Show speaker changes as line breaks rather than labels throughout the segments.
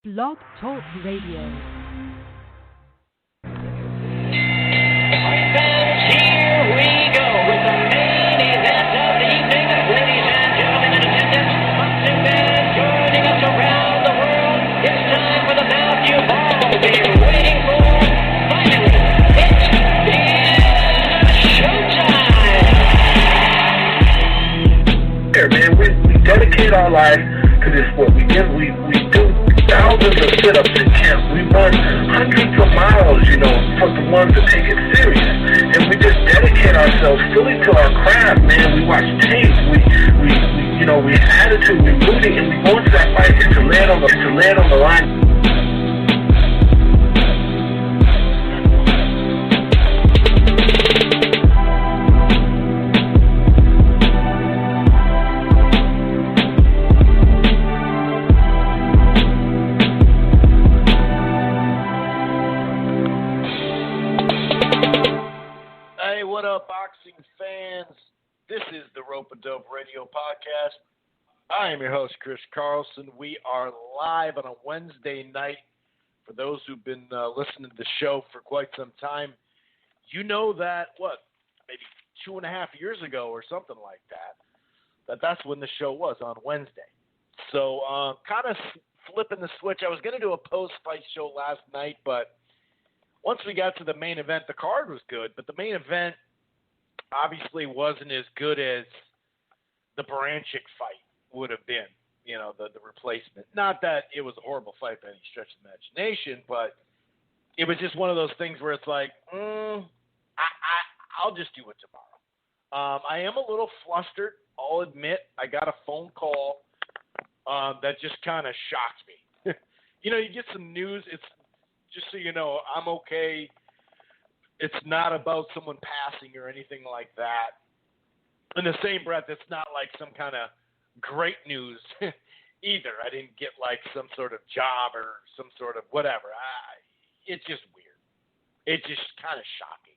Blog Talk Radio.
Here we go with the main event of the evening. Ladies and gentlemen in attendance, boxing fans joining us around the world. It's time for the bout you've all been waiting for. Finally, it's showtime.
Here, man, we dedicate our life to this sport. We do thousands of sit-ups in camp. We run hundreds of miles, for the ones that take it serious. And we just dedicate ourselves fully to our craft, man. We watch tape. We have attitude. We rooting, and we go into that fight just to land on the line.
Boxing fans, this is the Rope and Dope Radio Podcast. I am your host, Chris Carlson. We are live on a Wednesday night. For those who've been listening to the show for quite some time, you know that, maybe 2.5 years ago or something like that's when the show was, on Wednesday. So kind of flipping the switch. I was going to do a post-fight show last night, but once we got to the main event, the card was good, but the main event obviously wasn't as good as the Baranchik fight would have been, the replacement. Not that it was a horrible fight by any stretch of the imagination, but it was just one of those things where it's like, I'll just do it tomorrow. I am a little flustered, I'll admit. I got a phone call that just kind of shocked me. You get some news. It's just so you know, I'm okay. It's not about someone passing or anything like that. In the same breath, it's not like some kind of great news either. I didn't get like some sort of job or some sort of whatever. It's just weird. It's just kind of shocking.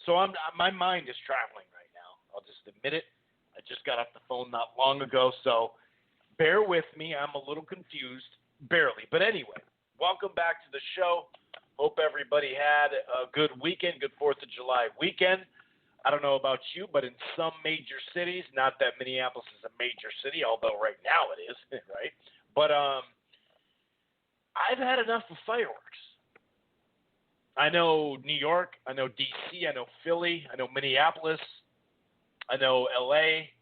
So my mind is traveling right now. I'll just admit it. I just got off the phone not long ago, so bear with me. I'm a little confused, barely. But anyway, welcome back to the show. Hope everybody had a good weekend, good 4th of July weekend. I don't know about you, but in some major cities, not that Minneapolis is a major city, although right now it is, right? But I've had enough of fireworks. I know New York, I know D.C., I know Philly, I know Minneapolis, I know L.A.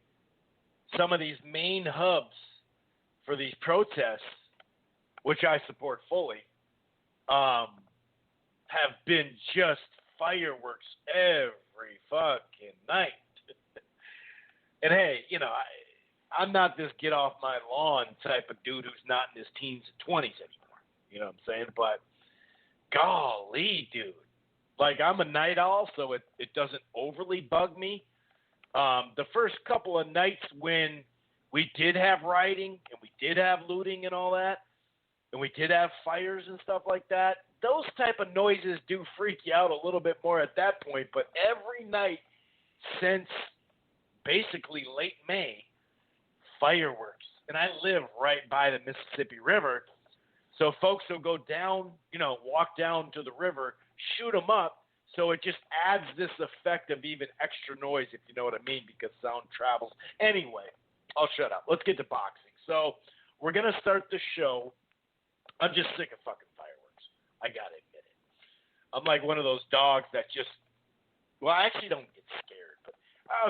Some of these main hubs for these protests, which I support fully, have been just fireworks every fucking night. And hey, I'm not this get off my lawn type of dude who's not in his teens and 20s anymore. You know what I'm saying? But golly, dude. Like, I'm a night owl, so it doesn't overly bug me. The first couple of nights when we did have rioting and we did have looting and all that, and we did have fires and stuff like that, those type of noises do freak you out a little bit more at that point. But every night since basically late May, fireworks. And I live right by the Mississippi River. So folks will go down, walk down to the river, shoot them up. So it just adds this effect of even extra noise, if you know what I mean, because sound travels. Anyway, I'll shut up. Let's get to boxing. So we're going to start the show. I'm just sick of fucking fireworks. I got to admit it. I'm like one of those dogs that just, I actually don't get scared. But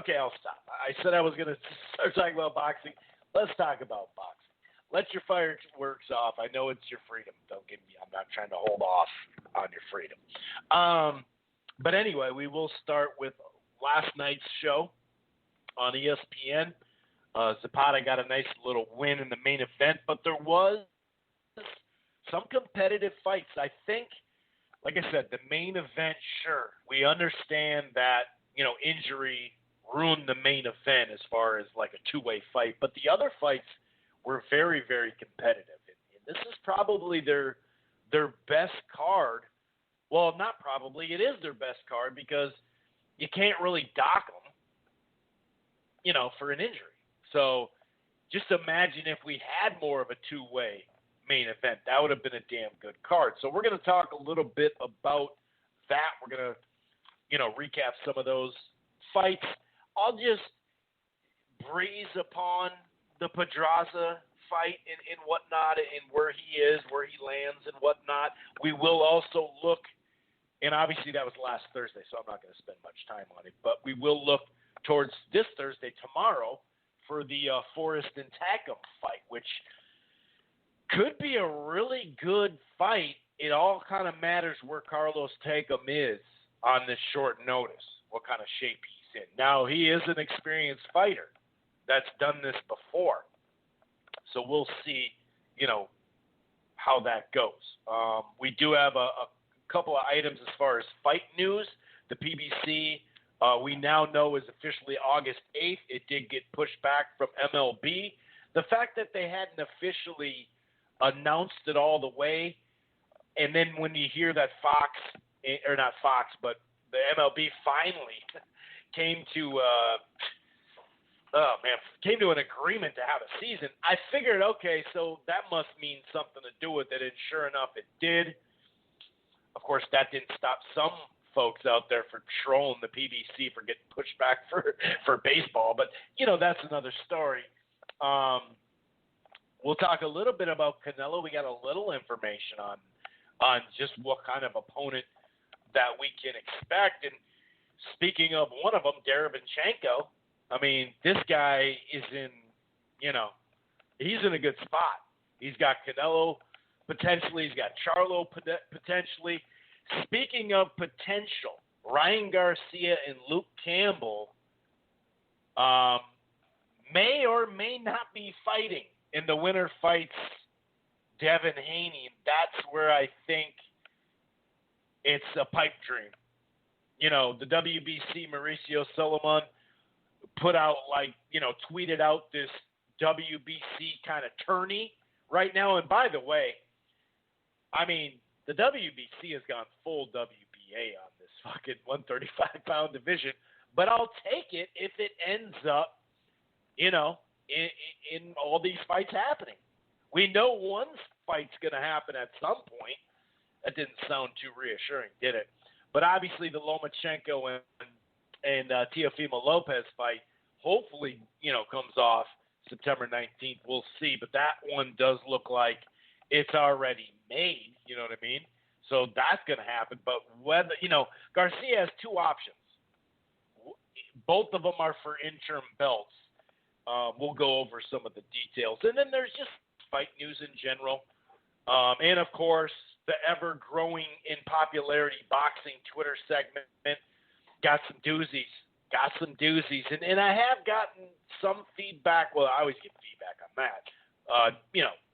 okay, I'll stop. I said I was going to start talking about boxing. Let's talk about boxing. Let your fireworks off. I know it's your freedom. Don't get me. I'm not trying to hold off on your freedom. But anyway, we will start with last night's show on ESPN. Zapata got a nice little win in the main event, but there was some competitive fights. I think, like I said, the main event, sure, we understand that, injury ruined the main event as far as like a two-way fight, but the other fights were very, very competitive. And this is probably their best card. Well, not probably. It is their best card because you can't really dock them, for an injury. So just imagine if we had more of a two-way main event. That would have been a damn good card. So we're going to talk a little bit about that. We're going to, recap some of those fights. I'll just breeze upon the Pedraza fight and whatnot, and where he is, where he lands and whatnot. We will also look, and obviously that was last Thursday, so I'm not going to spend much time on it, but we will look towards this Thursday, tomorrow, for the Forrest and Tackham fight, which could be a really good fight. It all kind of matters where Carlos Tackham is on this short notice, what kind of shape he's in. Now, he is an experienced fighter that's done this before, so we'll see, how that goes. We do have a couple of items as far as fight news. The PBC, we now know, is officially August 8th. It did get pushed back from MLB. The fact that they hadn't officially announced it all the way, and then when you hear that the MLB finally came to an agreement to have a season, I figured, okay, so that must mean something to do with it, and sure enough, it did. Of course, that didn't stop some folks out there for trolling the PBC for getting pushed back for baseball, but, that's another story. We'll talk a little bit about Canelo. We got a little information on just what kind of opponent that we can expect. And speaking of one of them, Derevyanchenko, I mean, this guy is in, he's in a good spot. He's got Canelo potentially. He's got Charlo potentially. Speaking of potential, Ryan Garcia and Luke Campbell may or may not be fighting in the winner fights Devin Haney. That's where I think it's a pipe dream. The WBC, Mauricio Solomon put out, tweeted out this WBC kind of tourney right now. And by the way, I mean, the WBC has gone full WBA on this fucking 135-pound division, but I'll take it if it ends up, in all these fights happening. We know one fight's going to happen at some point. That didn't sound too reassuring, did it? But obviously the Lomachenko and Teofimo Lopez fight hopefully, comes off September 19th. We'll see. But that one does look like it's already made, you know what I mean? So that's going to happen. But whether, Garcia has two options. Both of them are for interim belts. We'll go over some of the details. And then there's just fight news in general. And, of course, the ever-growing in popularity boxing Twitter segment got some doozies. And I have gotten some feedback. Well, I always get feedback on that.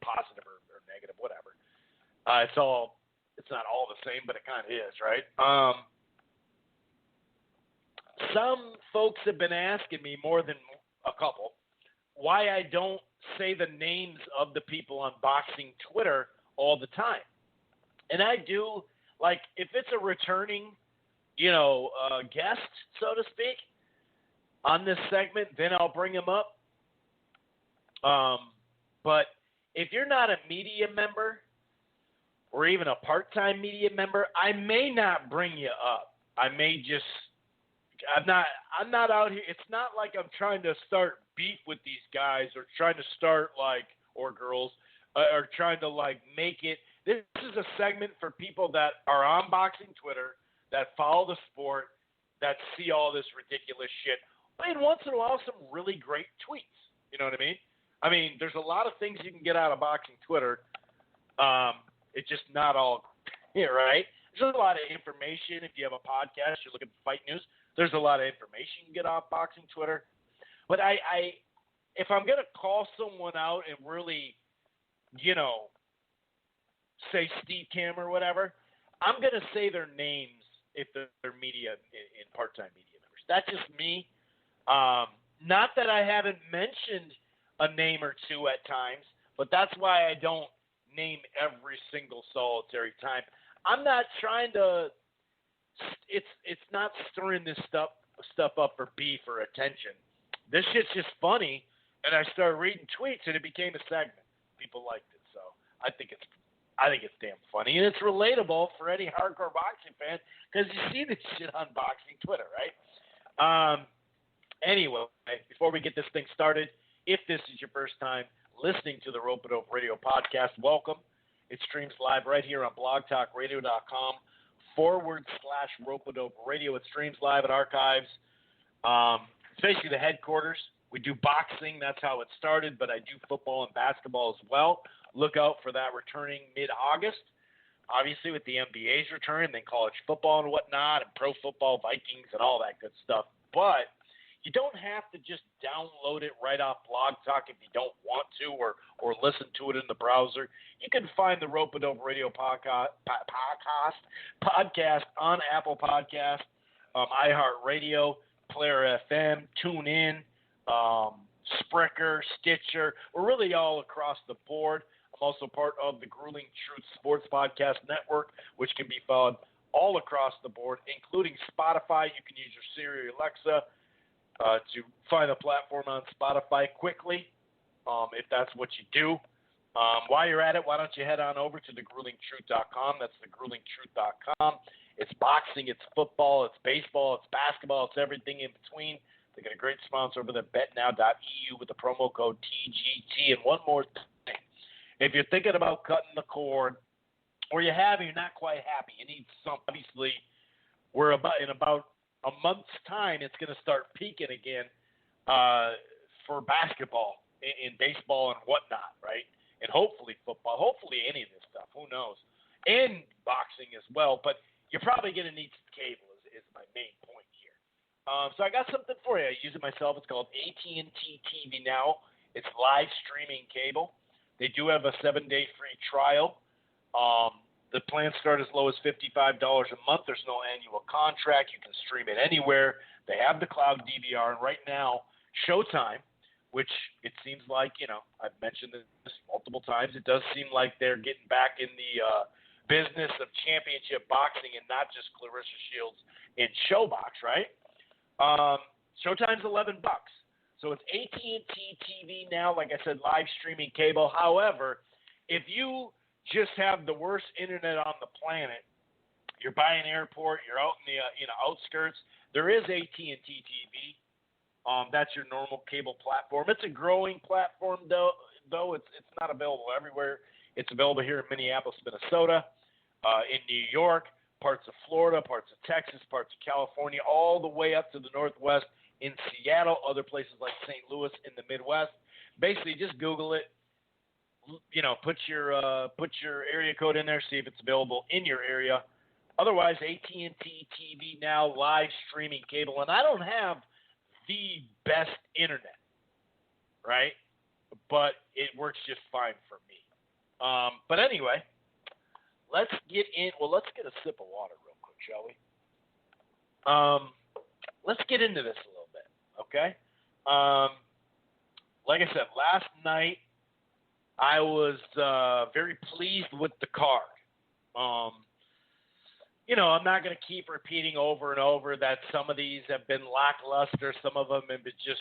Positive or negative, whatever. It's not all the same, but it kind of is, right? Some folks have been asking me, more than a couple, why I don't say the names of the people on boxing Twitter all the time. And I do, if it's a returning, guest, so to speak, on this segment, then I'll bring him up. But if you're not a media member or even a part-time media member, I may not bring you up. I'm not out here. It's not like I'm trying to start beef with these guys or trying to start or girls, or trying to make it. This is a segment for people that are on boxing Twitter, that follow the sport, that see all this ridiculous shit. And once in a while, some really great tweets. You know what I mean? I mean, there's a lot of things you can get out of boxing Twitter. It's just not all, right? There's a lot of information. If you have a podcast, you're looking at fight news, there's a lot of information you can get off boxing Twitter. But if I'm going to call someone out and really, say Steve Cam or whatever, I'm going to say their names if they're media in part-time media members. That's just me. Not that I haven't mentioned a name or two at times, but that's why I don't name every single solitary time. I'm not trying to. It's not stirring this stuff up for beef or attention. This shit's just funny, And I started reading tweets, and it became a segment. People liked it, so I think it's damn funny, and it's relatable for any hardcore boxing fan because you see this shit on boxing Twitter, right? Anyway, before we get this thing started, if this is your first time listening to the Rope-A-Dope Radio podcast, welcome. It streams live right here on blogtalkradio.com/Rope-A-Dope Radio. It streams live at Archives. It's basically the headquarters. We do boxing. That's how it started, but I do football and basketball as well. Look out for that returning mid-August. Obviously, with the NBA's return, then college football and whatnot, and pro football, Vikings, and all that good stuff. But you don't have to just download it right off Blog Talk if you don't want to, or listen to it in the browser. You can find the Rope-A-Dope Radio podcast on Apple Podcast, iHeartRadio, Player FM, TuneIn, Spreaker, Stitcher. We're really all across the board. I'm also part of the Grueling Truth Sports Podcast Network, which can be found all across the board, including Spotify. You can use your Siri or Alexa to find the platform on Spotify quickly, if that's what you do. While you're at it, why don't you head on over to thegruelingtruth.com. That's thegruelingtruth.com. It's boxing, it's football, it's baseball, it's basketball, it's everything in between. They got a great sponsor over there, betnow.eu, with the promo code TGT. And one more thing. If you're thinking about cutting the cord, or you're not quite happy, you need something. Obviously, in about a month's time, it's going to start peaking again for basketball, in baseball and whatnot, right? And hopefully football, hopefully any of this stuff, who knows, and boxing as well. But you're probably going to need some cable is my main point here. So I got something for you. I use it myself. It's called AT&T TV Now. It's live streaming cable. They do have a 7-day free trial. The plans start as low as $55 a month. There's no annual contract. You can stream it anywhere. They have the cloud DVR. And right now, Showtime, which it seems like, I've mentioned this multiple times, it does seem like they're getting back in the business of championship boxing and not just Clarissa Shields in Showbox, right? Showtime's $11. So it's AT&T TV Now, like I said, live streaming cable. However, if you just have the worst internet on the planet, you're by an airport, you're out in the outskirts, there is AT&T TV. That's your normal cable platform. It's a growing platform, though it's not available everywhere. It's available here in Minneapolis, Minnesota, in New York, parts of Florida, parts of Texas, parts of California, all the way up to the Northwest in Seattle, other places like St. Louis in the Midwest. Basically, just Google it. Put your area code in there, see if it's available in your area. Otherwise, AT&T TV Now, live streaming cable. And I don't have the best internet, right? But it works just fine for me. But anyway, let's get a sip of water real quick, shall we? Let's get into this a little bit, okay? Like I said, last night I was very pleased with the card. I'm not going to keep repeating over and over that some of these have been lackluster. Some of them have been just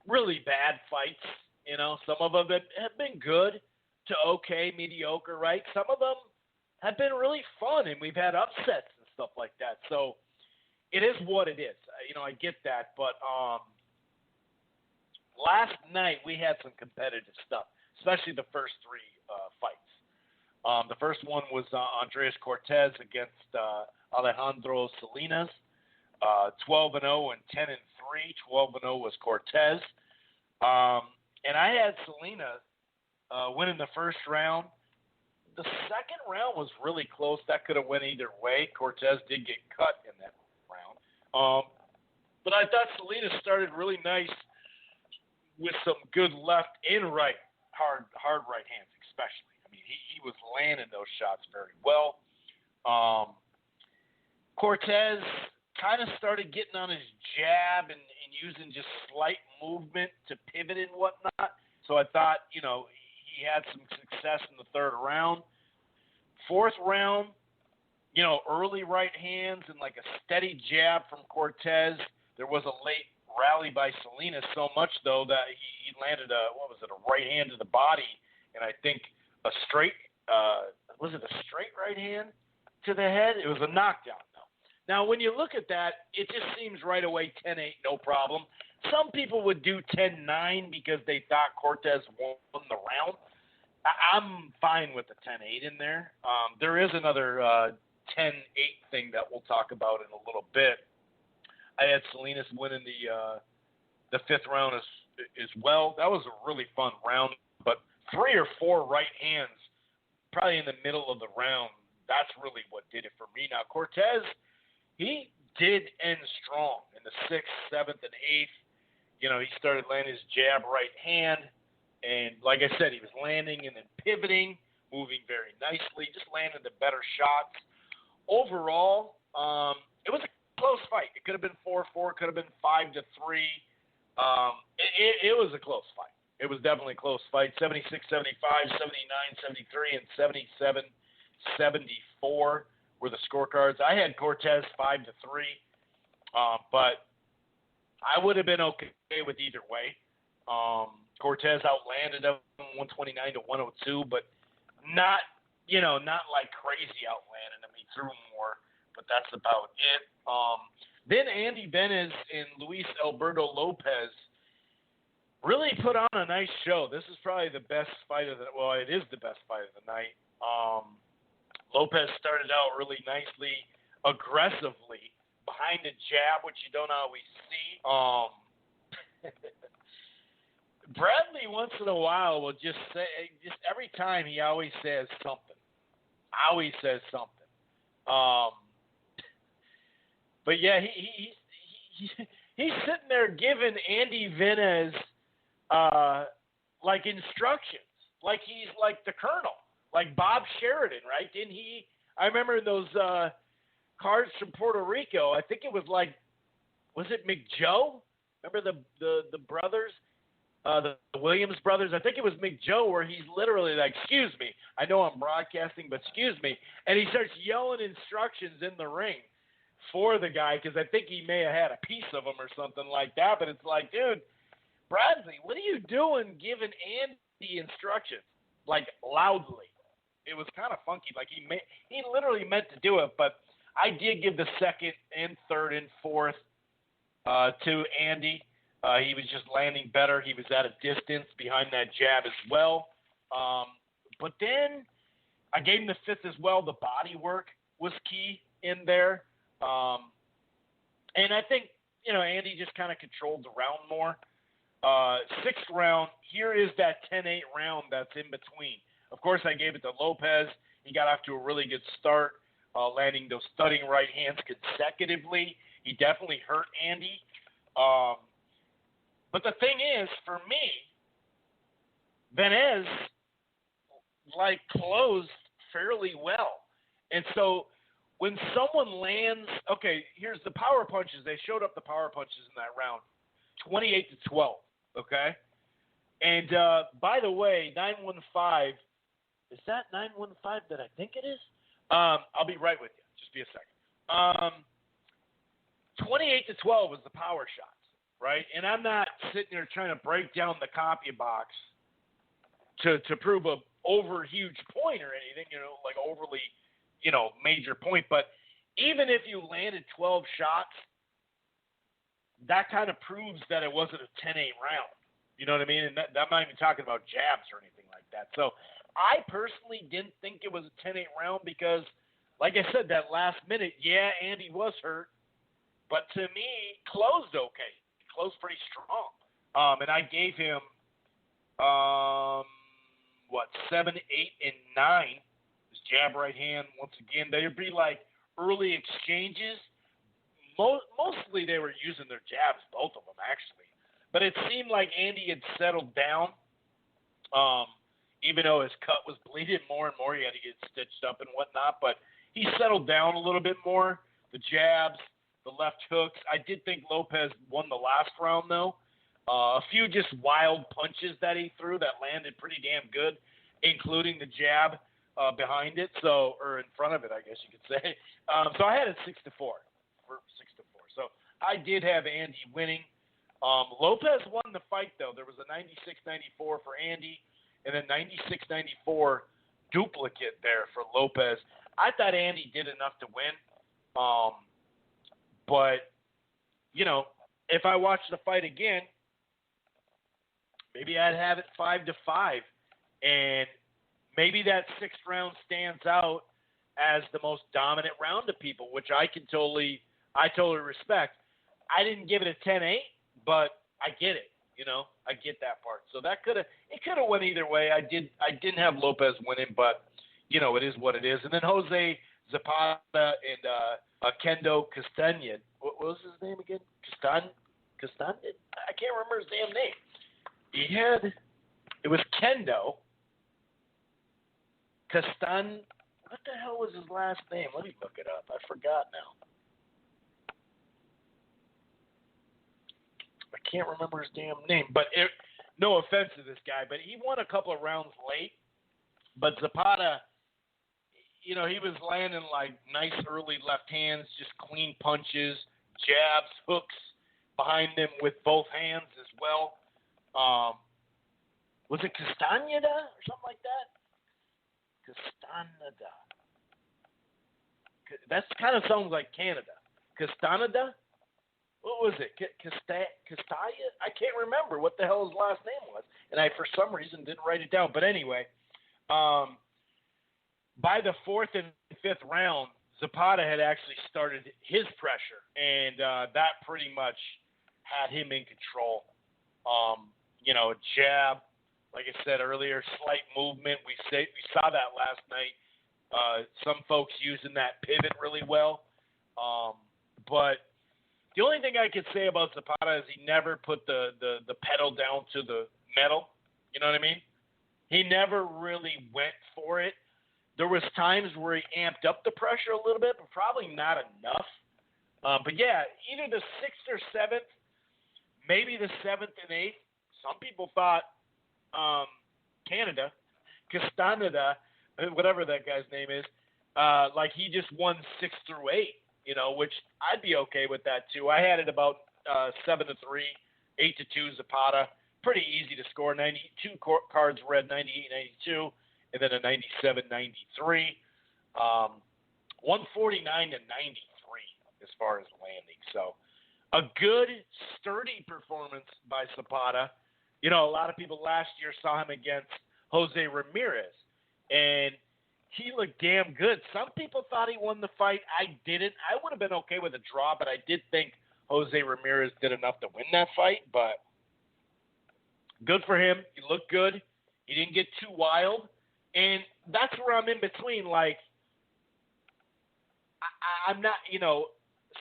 really bad fights. Some of them have been good to okay, mediocre, right? Some of them have been really fun, and we've had upsets and stuff like that. So it is what it is. I get that. But last night we had some competitive stuff, especially the first three fights. The first one was Andreas Cortez against Alejandro Salinas, 12-0 and 10-3. 12-0 was Cortez. And I had Salinas winning the first round. The second round was really close. That could have went either way. Cortez did get cut in that round. But I thought Salinas started really nice with some good left and right, hard right hands especially. I mean, he was landing those shots very well. Cortez kind of started getting on his jab and using just slight movement to pivot and whatnot. So I thought, he had some success in the third round. Fourth round, early right hands and like a steady jab from Cortez. There was a late rally by Salinas so much, though, that he landed a right hand to the body, and I think a straight, was it a straight right hand to the head? It was a knockdown, though. Now, when you look at that, it just seems right away 10-8, no problem. Some people would do 10-9 because they thought Cortez won the round. I'm fine with the 10-8 in there. There is another 10-8 thing that we'll talk about in a little bit. I had Salinas winning the fifth round as well. That was a really fun round, but 3 or 4 right hands probably in the middle of the round, that's really what did it for me. Now, Cortez, he did end strong in the 6th, 7th, and 8th. You know, he started landing his jab right hand, and like I said, he was landing and then pivoting, moving very nicely, just landing the better shots. Overall, it was a close fight. It could have been 4-4, could have been 5-3. It was a close fight. It was definitely a close fight. 76-75, 79-73, and 77-74 were the scorecards. I had Cortez 5-3, but I would have been okay with either way. Cortez outlanded him 129-102, but not like crazy outlanding him. He threw more, but that's about it. Then Andy Benez and Luis Alberto Lopez really put on a nice show. This is probably the best fight of it is the best fight of the night. Lopez started out really nicely, aggressively, behind the jab, which you don't always see. Bradley once in a while will just every time he always says something. But yeah, he's sitting there giving Andy Benez like instructions, like he's like the colonel, like Bob Sheridan, right? Didn't he? I remember those cards from Puerto Rico. I think it was was it McJoe? Remember the brothers, the Williams brothers? I think it was McJoe, where he's literally like, "Excuse me, I know I'm broadcasting, but excuse me," and he starts yelling instructions in the ring for the guy, because I think he may have had a piece of him or something like that. But it's like, dude, Bradley, what are you doing giving Andy instructions like loudly? It was kind of funky. Like he literally meant to do it, but I did give the 2nd and 3rd and 4th to Andy. He was just landing better. He was at a distance behind that jab as well. But then I gave him the 5th as well. The body work was key in there. And I think, Andy just kind of controlled the round more. 6th round, here is that 10-8 round that's in between. Of course, I gave it to Lopez. He got off to a really good start, landing those thudding right hands consecutively. He definitely hurt Andy. But the thing is, for me, Benez, closed fairly well. And so when someone lands, okay, here's the power punches. They showed up the power punches in that round, 28-12, okay? And by the way, 915, is that 915 that I think it is? I'll be right with you. Just be a second. 28-12 was the power shots, right? And I'm not sitting there trying to break down the copy box to prove a over huge point or anything, like overly, major point. But even if you landed 12 shots, that kind of proves that it wasn't a 10-8 round. You know what I mean? And I'm not even talking about jabs or anything like that. So I personally didn't think it was a 10-8 round because, like I said, that last minute, yeah, Andy was hurt. But to me, closed okay. Closed pretty strong. And I gave him, 7, 8, and 9. His jab right hand, once again, there'd be early exchanges. Mostly they were using their jabs, both of them, actually. But it seemed like Andy had settled down, even though his cut was bleeding more and more. He had to get stitched up and whatnot. But he settled down a little bit more. The jabs, the left hooks. I did think Lopez won the last round, though. A few just wild punches that he threw that landed pretty damn good, including the jab behind it, or in front of it, I guess you could say. So I had it 6-4. So I did have Andy winning. Lopez won the fight, though. There was a 96-94 for Andy, and a 96-94 duplicate there for Lopez. I thought Andy did enough to win. But, you know, if I watch the fight again, maybe I'd have it 5-5. And maybe that sixth round stands out as the most dominant round to people, which I totally respect. I didn't give it a 10-8, but I get it. You know, I get that part. So it could have went either way. I didn't have Lopez winning, but you know, it is what it is. And then Jose Zapata and Kendo Castañeda. What was his name again? Castañeda? I can't remember his damn name. It was Kendo Castañeda. What the hell was his last name? Let me look it up. I forgot now. I can't remember his damn name. But no offense to this guy, but he won a couple of rounds late. But Zapata, you know, he was landing like nice early left hands, just clean punches, jabs, hooks behind him with both hands as well. Was it Castañeda or something like that? Castañeda. That kind of sounds like Canada. Castañeda? What was it? Castilla? I can't remember what the hell his last name was. And I, for some reason, didn't write it down. But anyway, by the fourth and fifth round, Zapata had actually started his pressure. And that pretty much had him in control. You know, jab, like I said earlier, slight movement. We saw that last night. Some folks using that pivot really well. But the only thing I could say about Zapata is he never put the pedal down to the metal. You know what I mean? He never really went for it. There was times where he amped up the pressure a little bit, but probably not enough. But yeah, either the sixth or seventh, maybe the seventh and eighth. Some people thought Castañeda, whatever that guy's name is, like he just won 6 through 8, you know, which I'd be okay with that too. I had it about 7-3, 8-2 Zapata. Pretty easy to score. 92 cards read, 98-92, and then a 97-93. 149-93 as far as landing. So a good, sturdy performance by Zapata. You know, a lot of people last year saw him against Jose Ramirez, and he looked damn good. Some people thought he won the fight. I didn't. I would have been okay with a draw, but I did think Jose Ramirez did enough to win that fight. But good for him. He looked good. He didn't get too wild. And that's where I'm in between. Like, I'm not, you know,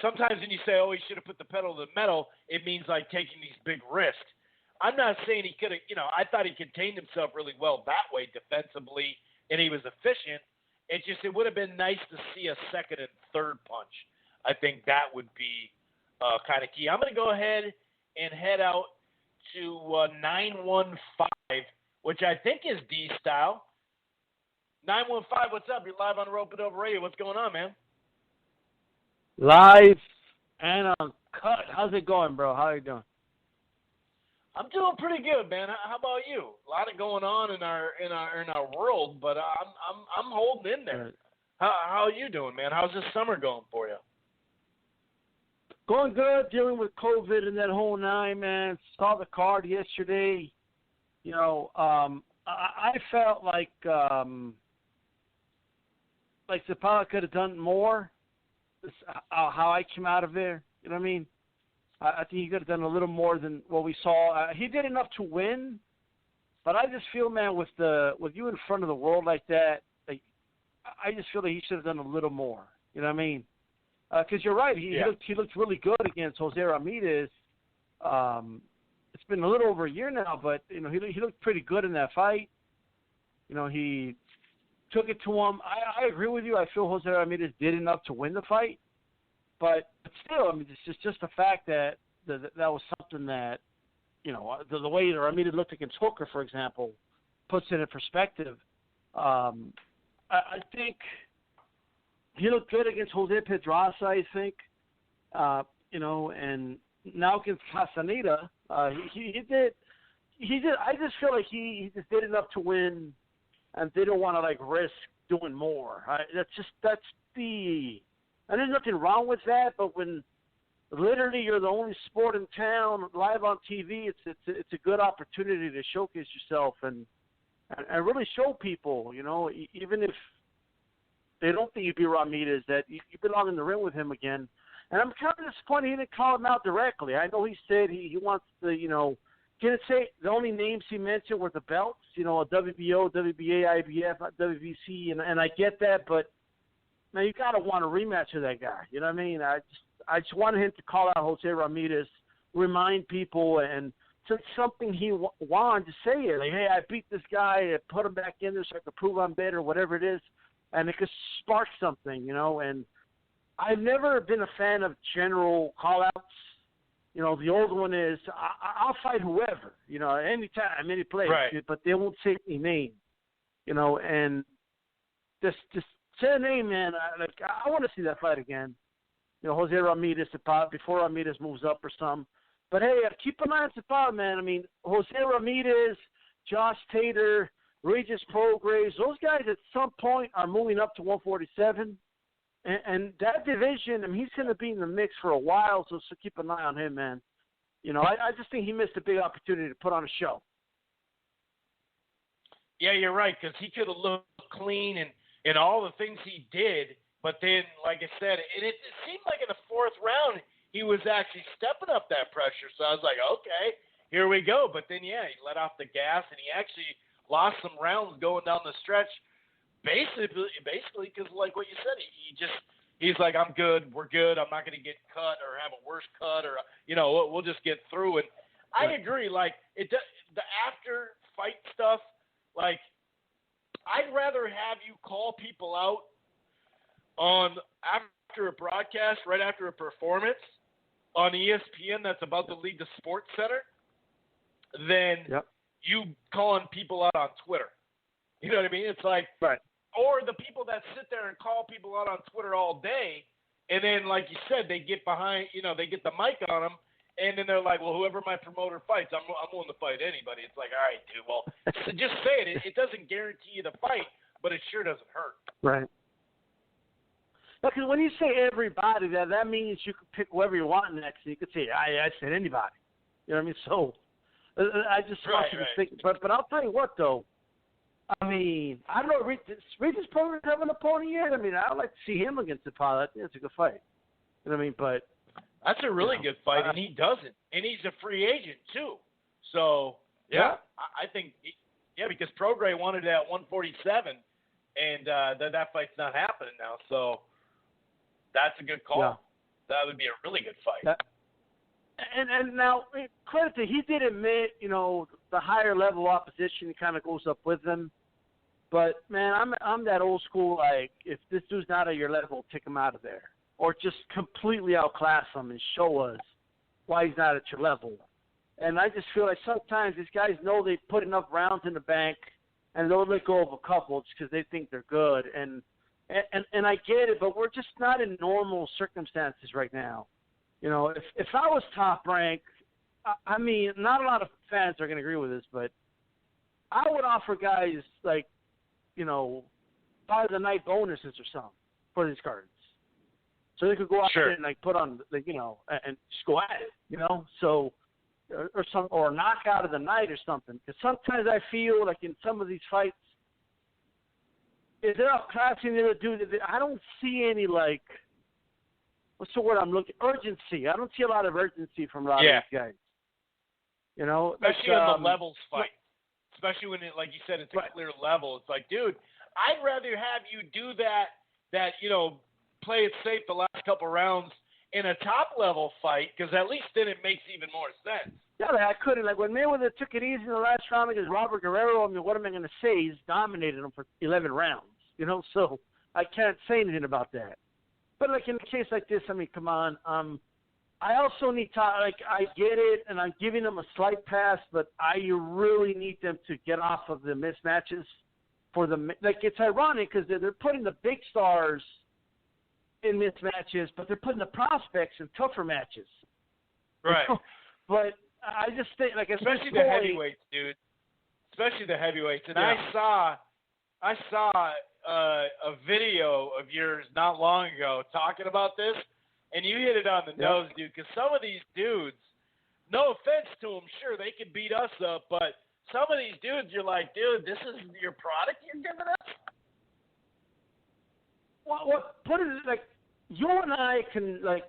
sometimes when you say, oh, he should have put the pedal to the metal, it means like taking these big risks. I'm not saying he could have, you know, I thought he contained himself really well that way defensively, and he was efficient. It would have been nice to see a second and third punch. I think that would be kind of key. I'm going to go ahead and head out to 915, which I think is D-Style. 915, what's up? You're live on Rope It Over Radio. What's going on, man?
Live and uncut. How's it going, bro? How are you doing?
I'm doing pretty good, man. How about you? A lot of going on in our world, but I'm holding in there. How are you doing, man? How's this summer going for you?
Going good. Dealing with COVID and that whole nine, man. Saw the card yesterday. You know, I felt like Zapata could have done more. How I came out of there, you know what I mean? I think he could have done a little more than what we saw. He did enough to win, but I just feel, man, with you in front of the world like that, like, I just feel that he should have done a little more. You know what I mean? Because you're right, he looked really good against Jose Ramirez. It's been a little over a year now, but you know he looked pretty good in that fight. You know, he took it to him. I agree with you. I feel Jose Ramirez did enough to win the fight. But still, I mean, it's just the fact that that was something that, you know, the way that Ramirez looked against Hooker, for example, puts it in perspective. I think he looked good against Jose Pedraza, I think. You know, and now against Castaneda, he did. I just feel like he just did enough to win, and didn't want to like risk doing more. That's the. And there's nothing wrong with that, but when literally you're the only sport in town live on TV, it's a good opportunity to showcase yourself and really show people, even if they don't think you beat Ramirez, that you belong in the ring with him again. And I'm kind of disappointed he didn't call him out directly. I know he said he wants to, didn't say the only names he mentioned were the belts, a WBO, WBA, IBF, WBC, and I get that, but now you got to want a rematch with that guy. You know what I mean? I just wanted him to call out Jose Ramirez, remind people, and since something he wanted to say it, like, hey, I beat this guy, I put him back in there so I could prove I'm better, whatever it is, and it could spark something, and I've never been a fan of general call-outs. The old one is, I'll fight whoever, anytime, any place,
right.
But they won't say any name, and just say a name, man. I want to see that fight again. Jose Ramirez, before Ramirez moves up or something. But, hey, keep an eye on Zapata, man. I mean, Jose Ramirez, Josh Taylor, Regis Prograis, those guys at some point are moving up to 147. And that division, I mean, he's going to be in the mix for a while, so keep an eye on him, man. I just think he missed a big opportunity to put on a show.
Yeah, you're right, because he could have looked clean and all the things he did, but then, like I said, it seemed like in the fourth round he was actually stepping up that pressure. So I was like, okay, here we go. But then, yeah, he let off the gas, and he actually lost some rounds going down the stretch. Basically, because like what you said, he's like, I'm good, we're good, I'm not going to get cut or have a worse cut, or we'll just get through. And I agree, like the after fight stuff, like I'd rather have you call people out after a broadcast, right after a performance on ESPN that's about to lead the Sports Center, than you calling people out on Twitter. You know what I mean? It's like,
right.
Or the people that sit there and call people out on Twitter all day, and then, like you said, they get behind, they get the mic on them, and then they're like, well, whoever my promoter fights, I'm willing to fight anybody. It's like, all right, dude, well, just say it. It doesn't guarantee you the fight, but it sure doesn't hurt.
Right. Because when you say everybody, that means you can pick whoever you want next. You could say, I said anybody. You know what I mean? So I just want you to think. But I'll tell you what, though. I mean, I don't know. Regis Prograis have an opponent yet? I mean, I'd like to see him against Zapata. I think that's a good fight. You know what I mean? But
that's a really good fight, and he doesn't. And he's a free agent, too. So, yeah. I think, because Prograis wanted it at 147, and that fight's not happening now. So that's a good call. Yeah. That would be a really good fight.
And now, credit to he did admit, the higher level opposition kind of goes up with them. But man, I'm that old school. Like, if this dude's not at your level, take him out of there, or just completely outclass him and show us why he's not at your level. And I just feel like sometimes these guys know they put enough rounds in the bank, and they'll let go of a couple just because they think they're good. And I get it, but we're just not in normal circumstances right now. If I was top ranked, I mean, not a lot of fans are going to agree with this, but I would offer guys like, by the night bonuses or something for these cards, so they could go out there and like put on, like, and just go at it, So or knock out of the night or something. Because sometimes I feel like in some of these fights, if they're outclassing the other dude, I don't see any like. What's the word I'm looking? Urgency. I don't see a lot of urgency from a lot of these guys.
Especially on the levels fight. Especially when, like you said, it's a clear level. It's like, dude, I'd rather have you do that play it safe the last couple rounds in a top-level fight, because at least then it makes even more sense.
Yeah, I couldn't. Like, when Mayweather took it easy in the last round against Robert Guerrero, I mean, what am I going to say? He's dominated him for 11 rounds, so I can't say anything about that. But, like, in a case like this, I mean, come on. I also need to, like, I get it, and I'm giving them a slight pass, but I really need them to get off of the mismatches. Like, it's ironic because they're putting the big stars in mismatches, but they're putting the prospects in tougher matches,
Right.
But I just think, like,
especially the heavyweights, dude. Especially the heavyweights. And
yeah.
I saw a video of yours not long ago talking about this, and you hit it on the nose, dude. Because some of these dudes, no offense to them, sure they could beat us up, but some of these dudes, you're like, dude, this is your product you're giving us.
Well, put it like, you and I can, like,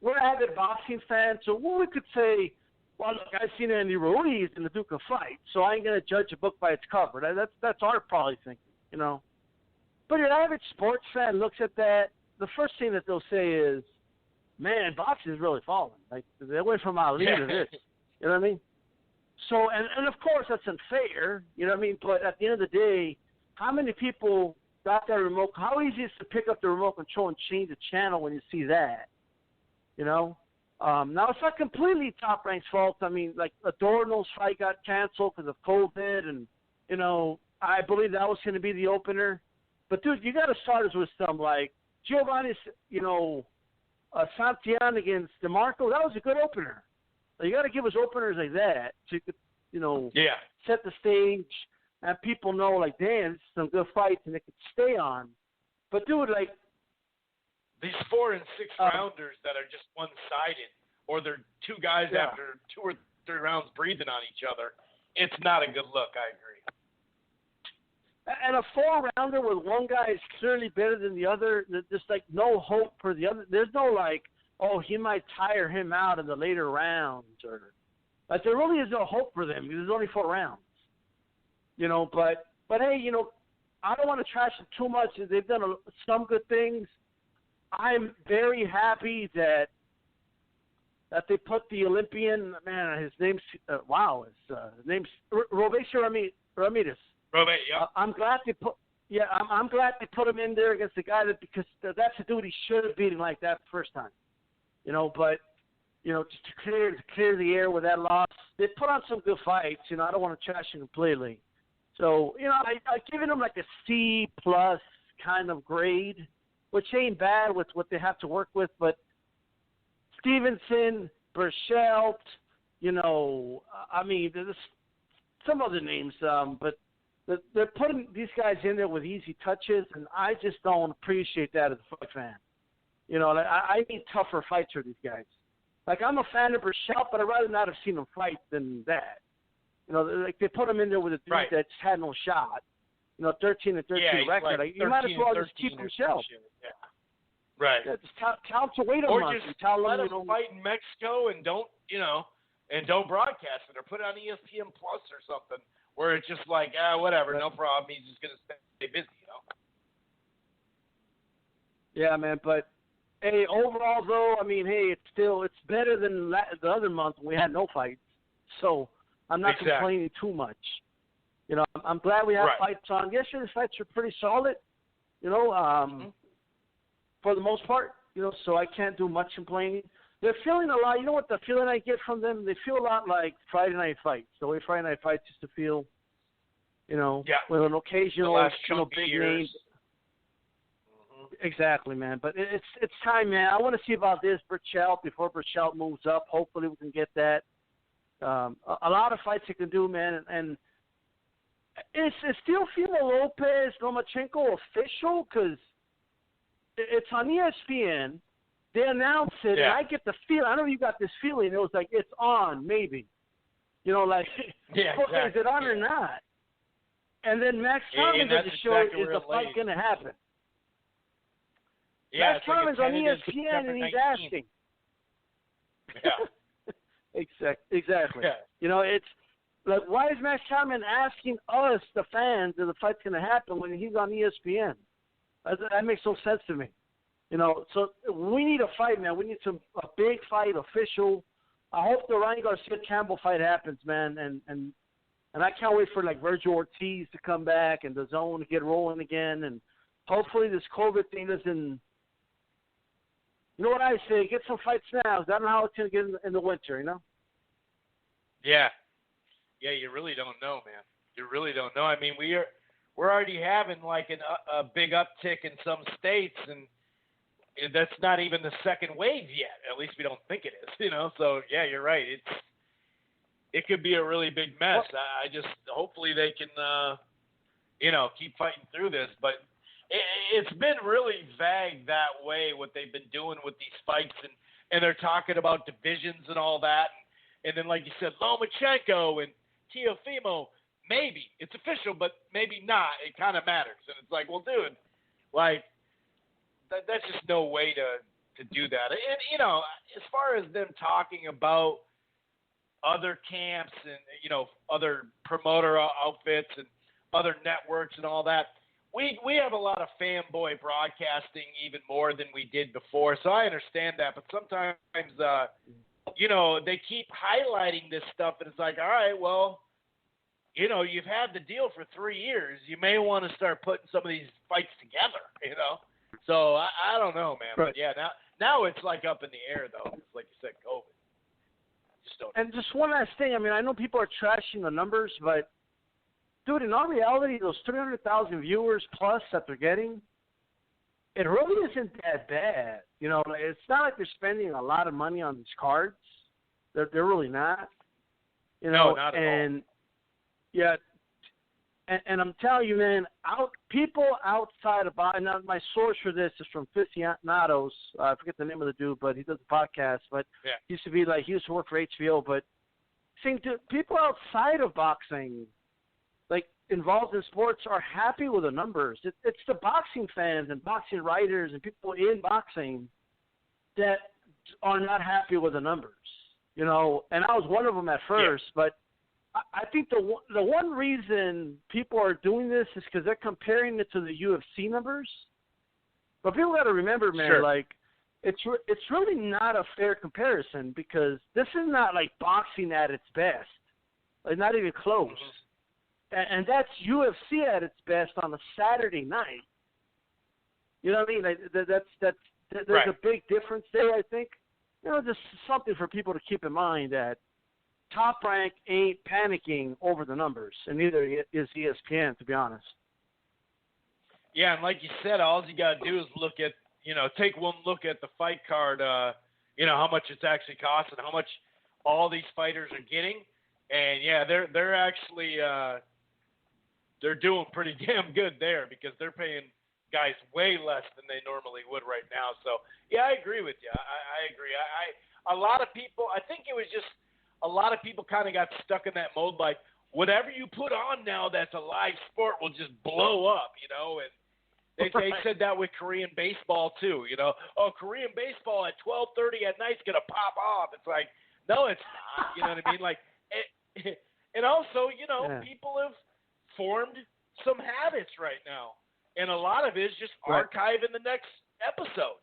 we're avid boxing fans, so we could say, well, look, I've seen Andy Ruiz in the Duke of Fight, so I ain't gonna judge a book by its cover. That's our probably thinking, you know. But an average sports fan looks at that. The first thing that they'll say is, "Man, boxing is really falling. Like they went from Ali to this." You know what I mean? So, and of course that's unfair. You know what I mean? But at the end of the day, how many people got that remote? How easy is it to pick up the remote control and change the channel when you see that? You know? Now, it's not completely Top Rank's fault. I mean, like, Adorno's fight got canceled because of COVID, and, you know, I believe that was going to be the opener. But, dude, you got to start us with some, like, Giovanni, you know, Santillan against DeMarco. That was a good opener. You got to give us openers like that so you could, you know, set the stage and people know, like, damn, this is some good fights and they could stay on. But, dude, like,
these 4 and 6 rounders that are just one-sided, or they're two guys after 2 or 3 rounds breathing on each other, it's not a good look. I agree.
And a 4-rounder with one guy is clearly better than the other. There's just like no hope for the other. There's no like, oh, he might tire him out in the later rounds, or like there really is no hope for them because there's only 4 rounds. You know, but hey, you know, I don't want to trash them too much. They've done some good things. I'm very happy that they put the Olympian, man, his name's, his name's Robeisha Ramirez. I'm glad they put, I'm glad they put him in there against the guy because that's the dude he should have beaten like that the first time. You know, but, you know, just to clear the air with that loss, they put on some good fights. You know, I don't want to trash him completely. So, you know, I given him like a C+ kind of grade, which ain't bad with what they have to work with, but Stevenson, Burchelt, you know, I mean, there's some other names, but they're putting these guys in there with easy touches, and I just don't appreciate that as a fight fan. You know, I need tougher fights for these guys. Like, I'm a fan of Burchelt, but I'd rather not have seen him fight than that. You know, like they put him in there with a dude that's had no shot. You know, 13-13 record.
Like
you might as well just keep Burchelt.
Yeah. Right.
Yeah, just tell him to wait a
or
month.
Just
tell
let
him,
him fight in Mexico and don't broadcast it or put it on ESPN Plus or something where it's just like, whatever, no problem. He's just gonna stay busy, you know.
Yeah, man. But hey, overall though, I mean, hey, it's better than the other month when we had no fights. So I'm not complaining too much. You know, I'm glad we have fights on. Yesterday's fights were pretty solid. You know, for the most part, you know, so I can't do much complaining. They're feeling a lot. You know what the feeling I get from them? They feel a lot like Friday Night Fights. The way Friday Night Fights used to feel, you know, with an occasional, big name. Exactly, man. But it's time, man. I want to see about this Burchelt before Burchelt moves up. Hopefully we can get that. A lot of fights you can do, man. And is Teofimo Lopez Lomachenko official? Because it's on ESPN. They announced it, and I get the feel. I know you got this feeling. It was like it's on, maybe. You know, like, is it on or not? And then Max Thomas just showed, is the fight going to happen?
Yeah,
Max Thomas on ESPN, and he's asking.
Yeah.
Exactly.
Yeah.
You know, it's like, why is Max Thomas asking us, the fans, if the fight's going to happen when he's on ESPN? That makes no sense to me. You know, so we need a fight, man. We need a big fight, official. I hope the Ryan Garcia Campbell fight happens, man. And I can't wait for like Virgil Ortiz to come back and the zone to get rolling again. And hopefully this COVID thing doesn't. You know what I say? Get some fights now. I don't know how it's going to get in the winter. You know.
Yeah. Yeah, you really don't know, man. You really don't know. I mean, we're already having like a big uptick in some states, and that's not even the second wave yet. At least we don't think it is, you know. So yeah, you're right. It could be a really big mess. I just hopefully they can, you know, keep fighting through this. But it's been really vague that way what they've been doing with these fights, and they're talking about divisions and all that, and then like you said, Lomachenko and Teofimo, maybe it's official, but maybe not. It kind of matters, and it's like, well, dude, like. That's just no way to do that. And, you know, as far as them talking about other camps and, you know, other promoter outfits and other networks and all that, we have a lot of fanboy broadcasting even more than we did before. So I understand that. But sometimes, you know, they keep highlighting this stuff, and it's like, all right, well, you know, you've had the deal for 3 years. You may want to start putting some of these fights together, you know. So I don't know, man.
Right.
But yeah, now it's like up in the air though. It's like you said, COVID. Just don't.
And just one last thing. I mean, I know people are trashing the numbers, but dude, in all reality, those 300,000 viewers plus that they're getting, it really isn't that bad. You know, it's not like they're spending a lot of money on these cards. They're really not. You know,
no, not at all.
Yeah. And I'm telling you, man, people outside of boxing. Now, my source for this is from Aficionados. I forget the name of the dude, but he does a podcast. But he used to work for HBO. But seeing people outside of boxing, like involved in sports, are happy with the numbers. It's the boxing fans and boxing writers and people in boxing that are not happy with the numbers. You know, and I was one of them at first, but. I think the one reason people are doing this is because they're comparing it to the UFC numbers. But people got to remember, man, like it's really not a fair comparison because this is not like boxing at its best, like not even close. Mm-hmm. And that's UFC at its best on a Saturday night. You know what I mean? Like there's a big difference there. I think just something for people to keep in mind that. Top Rank ain't panicking over the numbers, and neither is ESPN, to be honest.
Yeah, and like you said, all you got to do is look at, take one look at the fight card, how much it's actually costing, how much all these fighters are getting, and yeah, they're actually they're doing pretty damn good there because they're paying guys way less than they normally would right now. So yeah, I agree with you. I agree. A lot of people, I think it was just. A lot of people kind of got stuck in that mode, like whatever you put on now that's a live sport will just blow up, and they said that with Korean baseball too, Oh, Korean baseball at 12:30 at night's gonna pop off. It's like, no, it's not. You know what I mean? Like, and also, people have formed some habits right now, and a lot of it is just archiving the next episode,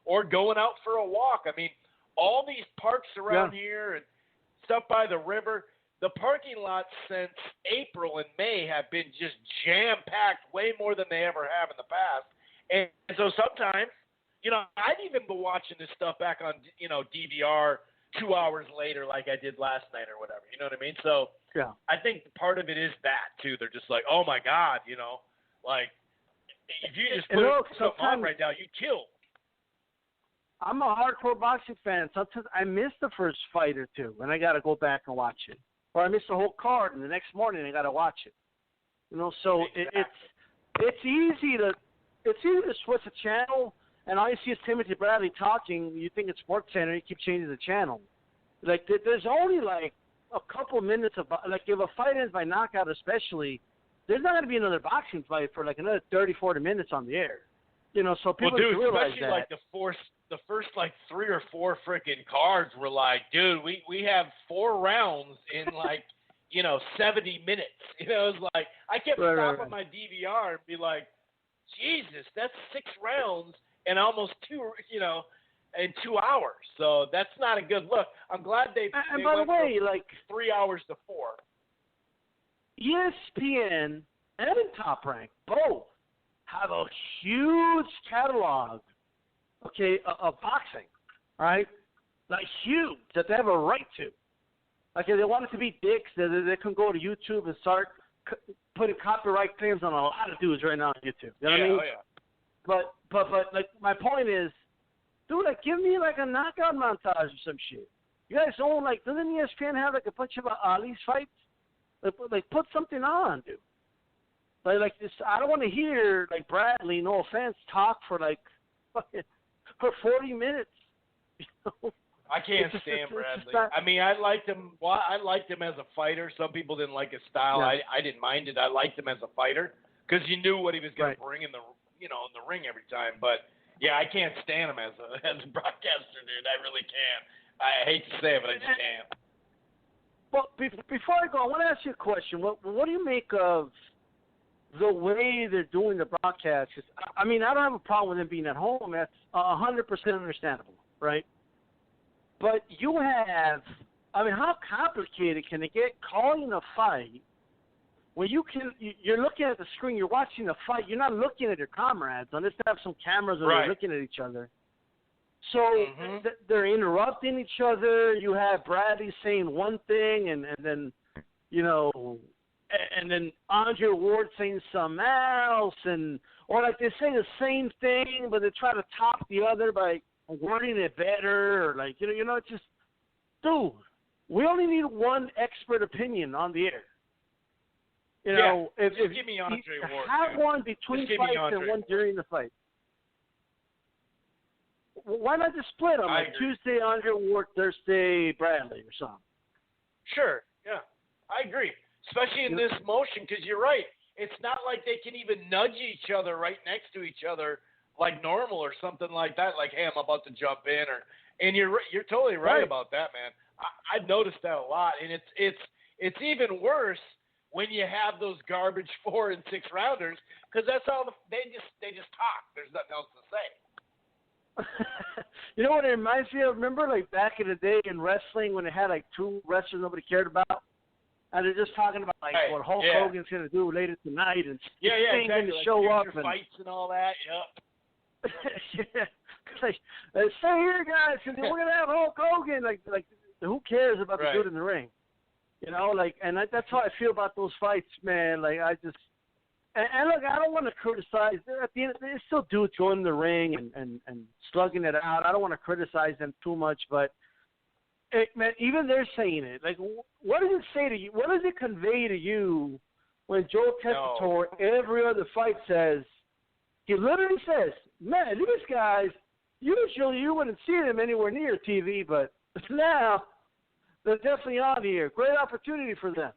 or going out for a walk. I mean, all these parks around here and stuff by the river, the parking lots since April and May have been just jam-packed way more than they ever have in the past. And so sometimes, I'd even be watching this stuff back on, DVR 2 hours later like I did last night or whatever. You know what I mean? So I think part of it is that, too. They're just like, oh, my God, like if you just put something on right now, you kill.
I'm a hardcore boxing fan. Sometimes I miss the first fight or two, and I got to go back and watch it. Or I miss the whole card, and the next morning I got to watch it. So
exactly.
it's easy to switch a channel, and all you see is Timothy Bradley talking. You think it's Sports Center, you keep changing the channel. Like there's only like a couple minutes of like if a fight ends by knockout, especially, there's not going to be another boxing fight for like another 30, 40 minutes on the air. So people realize
especially
that.
Like the first like 3 or 4 freaking cards were like, dude, we have 4 rounds in like 70 minutes. It was like I kept stopping my DVR and be like, Jesus, that's 6 rounds and almost 2 in 2 hours. So that's not a good look. I'm glad they
by the
went
way,
from
like
3 hours to 4.
ESPN and Top Rank both have a huge catalog, of boxing, right? Like huge, that they have a right to. Like if they want it to be dicks, they can go to YouTube and start putting copyright claims on a lot of dudes right now on YouTube. You know what I mean?
Oh, yeah.
But like my point is, dude, like give me like a knockout montage or some shit. You guys don't like? Doesn't ESPN have like a bunch of Ali's fights? Like put something on, dude. Like this, I don't want to hear like Bradley, no offense, talk for like for 40 minutes. You know?
I can't stand Bradley. I mean, I liked him. Well, I liked him as a fighter. Some people didn't like his style.
Yeah.
I didn't mind it. I liked him as a fighter because you knew what he was going to
Right.
bring in the ring every time. But yeah, I can't stand him as a broadcaster, dude. I really can't. I hate to say it, but I just can't.
Well, before I go, I want to ask you a question. What do you make of the way they're doing the broadcast? I mean, I don't have a problem with them being at home. That's 100% understandable, right? But you have, I mean, how complicated can it get calling a fight when you're looking at the screen, you're watching the fight, you're not looking at your comrades, unless they have some cameras where they're looking at each other. So they're interrupting each other. You have Bradley saying one thing, and then, and then Andre Ward saying something else, or like they say the same thing, but they try to top the other by wording it better, or like it's just, dude, we only need one expert opinion on the air. If
give me Andre Ward,
have
dude.
one between fights and one during the fight. Why not just split them? Like Tuesday Andre Ward, Thursday Bradley, or something.
Sure, yeah, I agree. Especially in this motion, because you're right. It's not like they can even nudge each other right next to each other like normal or something like that. Like, hey, I'm about to jump in, and you're totally right about that, man. I've noticed that a lot, and it's even worse when you have those garbage 4 and 6 rounders, because that's all they just talk. There's nothing else to say.
You know what it reminds me of? Remember, like back in the day in wrestling when they had like 2 wrestlers nobody cared about, and they're just talking about like what Hulk Hogan's gonna do later tonight, and
exactly.
Gonna show up and
fights and all that. Yep.
Yeah, like stay here, guys, because we're gonna have Hulk Hogan. Like who cares about the dude in the ring? That's how I feel about those fights, man. Like I just. And look, I don't want to criticize. At the end, there's still dudes going in the ring and slugging it out. I don't want to criticize them too much, but man, even they're saying it. Like, what does it say to you? What does it convey to you when Joe Tessitore every other fight says? He literally says, "Man, these guys. Usually, you wouldn't see them anywhere near TV, but now they're definitely on here. Great opportunity for them."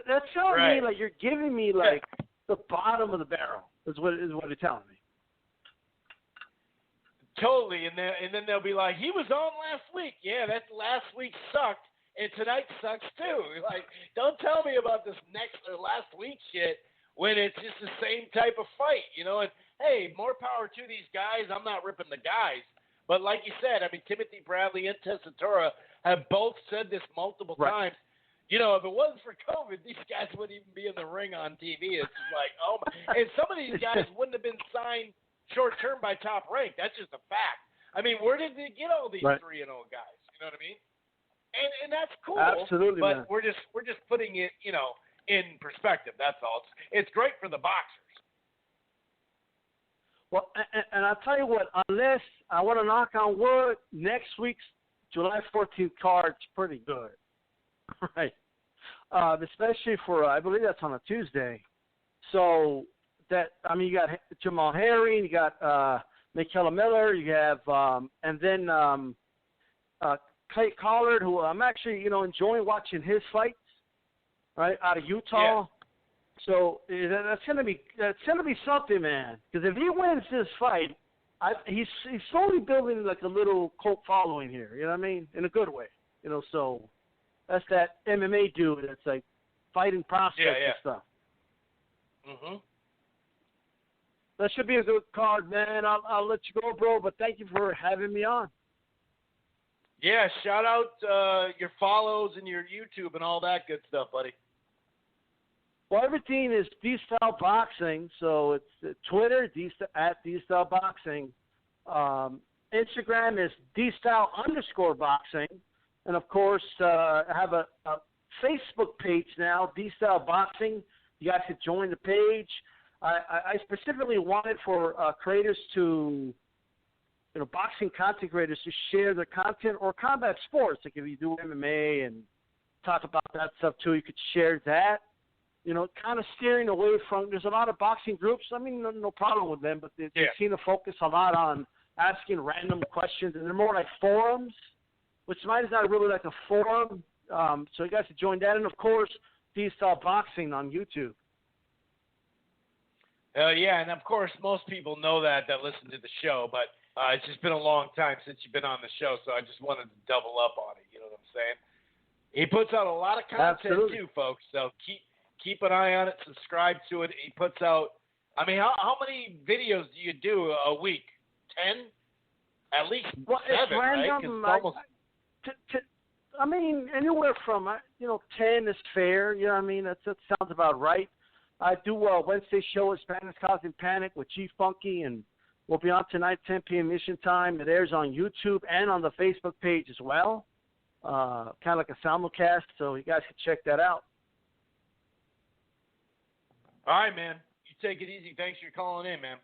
That's telling me like you're giving me like the bottom of the barrel is what you're telling me.
Totally, and then they'll be like, he was on last week. Yeah, that last week sucked, and tonight sucks too. Like, don't tell me about this next or last week shit when it's just the same type of fight, And hey, more power to these guys. I'm not ripping the guys, but like you said, I mean, Timothy Bradley and Tessitore have both said this multiple times. If it wasn't for COVID, these guys wouldn't even be in the ring on TV. It's just like, oh my. And some of these guys wouldn't have been signed short-term by Top Rank. That's just a fact. I mean, where did they get all these 3-0 guys? You know what I mean? And that's cool.
Absolutely,
but
man.
we're just putting it, in perspective. That's all. It's great for the boxers.
Well, and I'll tell you what, unless I want to knock on wood, next week's July 14th card's pretty good. Right. Especially for, I believe that's on a Tuesday. So, you got Jamal Herring, you got Michaela Miller, you have, and then Clay Collard, who I'm actually, enjoying watching his fights, right, out of Utah. Yeah. So that's gonna be something, man. Because if he wins this fight, he's slowly building like a little cult following here. You know what I mean? In a good way. So. That's that MMA dude that's like fighting prospects and stuff.
Mm-hmm.
That should be a good card, man. I'll let you go, bro, but thank you for having me on.
Yeah, shout out your follows and your YouTube and all that good stuff, buddy.
Well, everything is D-Style Boxing, so it's Twitter, at D-Style Boxing. Instagram is D-Style_boxing. And, of course, I have a Facebook page now, D-Style Boxing. You guys can join the page. I specifically wanted for creators to, boxing content creators to share their content or combat sports. Like if you do MMA and talk about that stuff too, you could share that. Kind of steering away from. There's a lot of boxing groups. I mean, no problem with them, but they seem to focus a lot on asking random questions, and they're more like forums, which mine is not really like a forum. So you guys should join that, and of course, D-Style Boxing on YouTube.
Yeah, and of course, most people know that listen to the show, but it's just been a long time since you've been on the show, so I just wanted to double up on it. You know what I'm saying? He puts out a lot of content too, folks. So keep an eye on it. Subscribe to it. He puts out. I mean, how many videos do you do a week? 10? At least 7,
it's random,
right? Almost...
I mean, anywhere from 10 is fair. You know what I mean? That sounds about right. I do a Wednesday show at Spanish Causing Panic with Chief Funky, and we'll be on tonight, 10 p.m. Mission Time. It airs on YouTube and on the Facebook page as well. Kind of like a simulcast, so you guys can check that out.
All right, man. You take it easy. Thanks for calling in, man.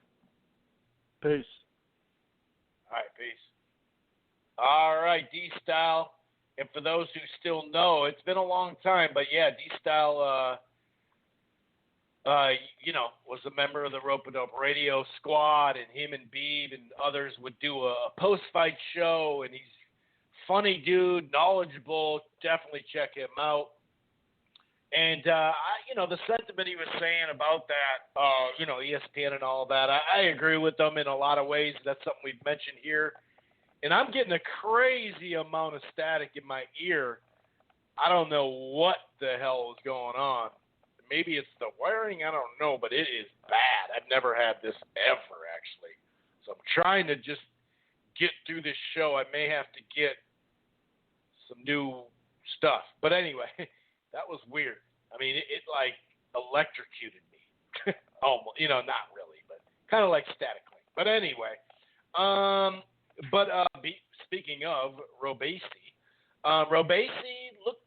Peace.
All right, peace. All right, D-Style. And for those who still know, it's been a long time, but yeah, D-Style, was a member of the Rope-A-Dope Radio Squad, and him and Beeb and others would do a post-fight show, and he's funny dude, knowledgeable. Definitely check him out. And, the sentiment he was saying about that, ESPN and all that, I agree with them in a lot of ways. That's something we've mentioned here. And I'm getting a crazy amount of static in my ear. I don't know what the hell is going on. Maybe it's the wiring. I don't know, but it is bad. I've never had this ever, actually. So I'm trying to just get through this show. I may have to get some new stuff. But anyway, that was weird. I mean, it like electrocuted me. Almost, not really, but kind of like static cling. But anyway, speaking of Robacy, Robacy looked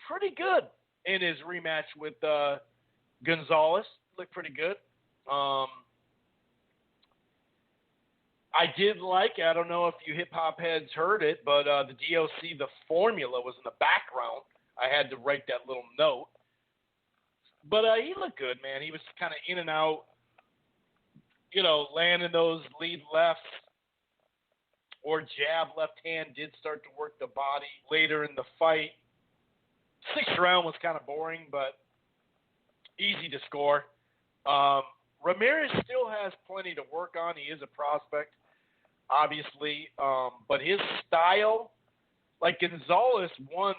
pretty good in his rematch with Gonzalez. Looked pretty good. I did I don't know if you hip-hop heads heard it, but the DOC, the formula was in the background. I had to write that little note. But he looked good, man. He was kind of in and out, landing those lead lefts or jab left hand did start to work the body later in the fight. 6th round was kind of boring, but easy to score. Ramirez still has plenty to work on. He is a prospect, obviously. But his style, like Gonzalez won,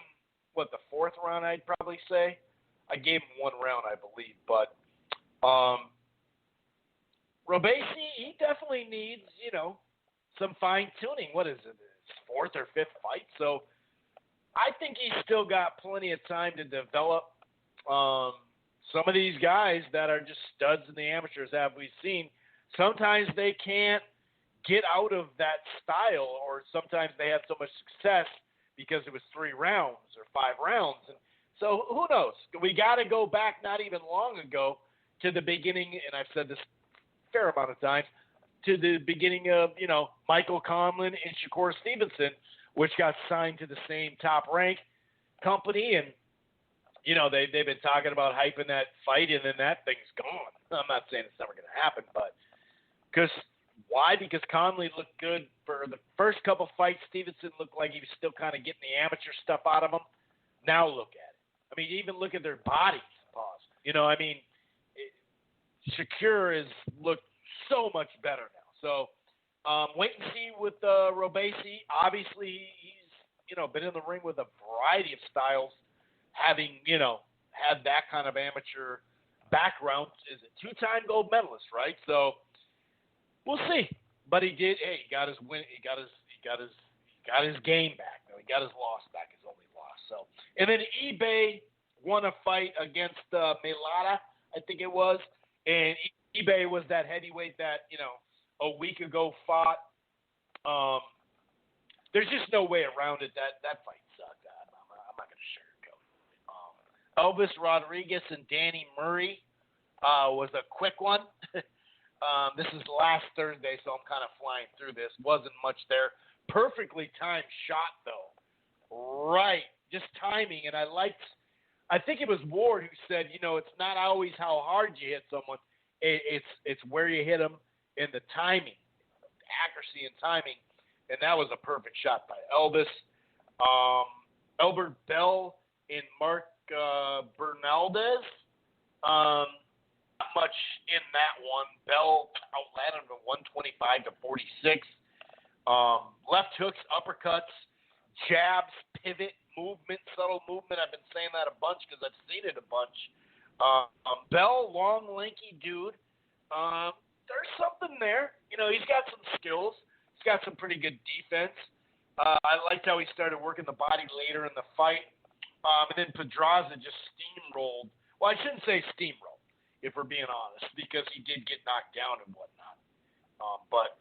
the 4th round, I'd probably say. I gave him 1 round, I believe. But Robacy, he definitely needs, some fine-tuning. What is it? His 4th or 5th fight? So I think he's still got plenty of time to develop. Some of these guys that are just studs in the amateurs, have we seen, sometimes they can't get out of that style, or sometimes they have so much success because it was 3 rounds or 5 rounds. And so who knows? We got to go back not even long ago to the beginning, and I've said this a fair amount of times, to the beginning of, Michael Conlon and Shakur Stevenson, which got signed to the same Top Rank company. And, they've been talking about hyping that fight, and then that thing's gone. I'm not saying it's never going to happen, but why? Because Conley looked good for the first couple fights. Stevenson looked like he was still kind of getting the amateur stuff out of him. Now look at it. I mean, even look at their bodies. Pause. Shakur has looked so much better now. So wait and see with Robacy. Obviously, he's been in the ring with a variety of styles, having had that kind of amateur background. Is a 2-time gold medalist, right? So we'll see. But he did. Hey, he got his win. He got his game back. No, he got his loss back. His only loss. So, and then eBay won a fight against Melada, I think it was, and eBay was that heavyweight that a week ago fought. There's just no way around it. That fight sucked. I'm not going to sugarcoat it. Elvis Rodriguez and Danny Murray was a quick one. This is last Thursday, so I'm kind of flying through this. Wasn't much there. Perfectly timed shot, though. Right. Just timing. And I think it was Ward who said, it's not always how hard you hit someone. It's where you hit them and the timing, accuracy and timing. And that was a perfect shot by Elvis. Albert Bell and Mark Bernaldez. Not much in that one. Bell outlanded him 125 to 46. Left hooks, uppercuts, jabs, pivot, movement, subtle movement. I've been saying that a bunch because I've seen it a bunch. Bell, long, lanky dude. There's something there. He's got some skills. He's got some pretty good defense. I liked how he started working the body later in the fight. And then Pedraza just steamrolled. Well, I shouldn't say steamrolled, if we're being honest, because he did get knocked down and whatnot. But,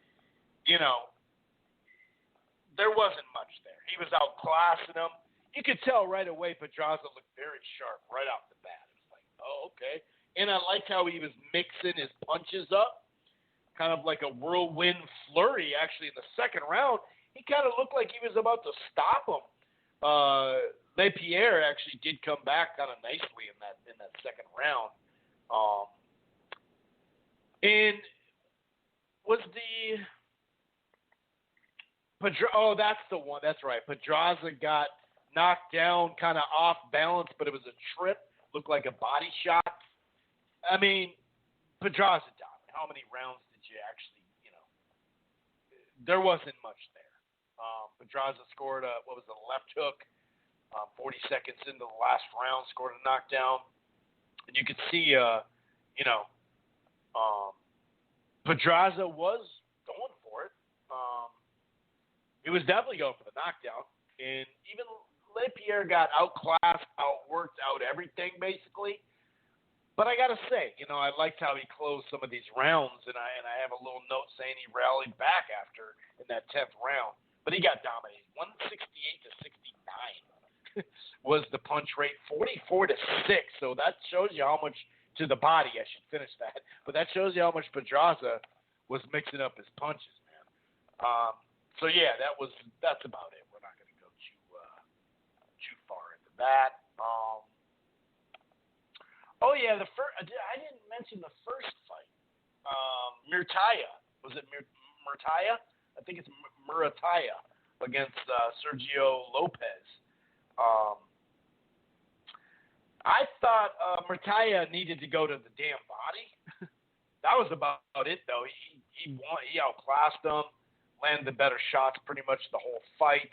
there wasn't much there. He was outclassing him. You could tell right away Pedraza looked very sharp right off the bat. It was like, oh, okay. And I liked how he was mixing his punches up, kind of like a whirlwind flurry, actually, in the second round. He kind of looked like he was about to stop him. LePierre actually did come back kind of nicely in that second round. And was the that's the one. That's right. Pedraza got knocked down kind of off balance, but it was a trip. Looked like a body shot. I mean, Pedraza dominated. How many rounds did you actually, there wasn't much there. Pedraza scored a left hook 40 seconds into the last round, scored a knockdown. And you could see, Pedraza was going for it. He was definitely going for the knockdown. And even LePierre got outclassed, outworked, out everything, basically. But I got to say, I liked how he closed some of these rounds, and I have a little note saying he rallied back after in that 10th round. But he got dominated. 168 to 69 was the punch rate, 44 to 6. So that shows you how much to the body. I should finish that. But that shows you how much Pedraza was mixing up his punches, man. So yeah, that's about it. We're not going to go too far into that. Oh yeah, I didn't mention the first fight. Murtaya. Was it Murtaya? I think it's Murtaya against Sergio Lopez. I thought Murtaya needed to go to the damn body. That was about it, though. He won. He outclassed him, landed the better shots pretty much the whole fight.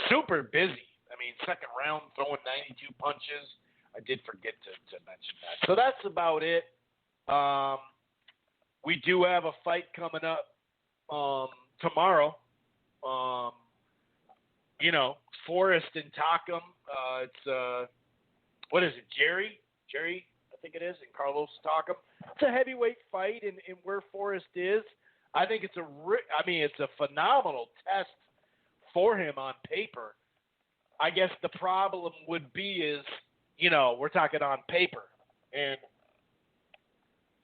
Super busy. I mean, second round, throwing 92 punches. I did forget to mention that. So that's about it. We do have a fight coming up tomorrow. Forrest and Takam. It's what is it, Jerry, I think it is, and Carlos Takam. It's a heavyweight fight, and where Forrest is, I think it's a phenomenal test for him on paper. I guess the problem would be is, we're talking on paper, and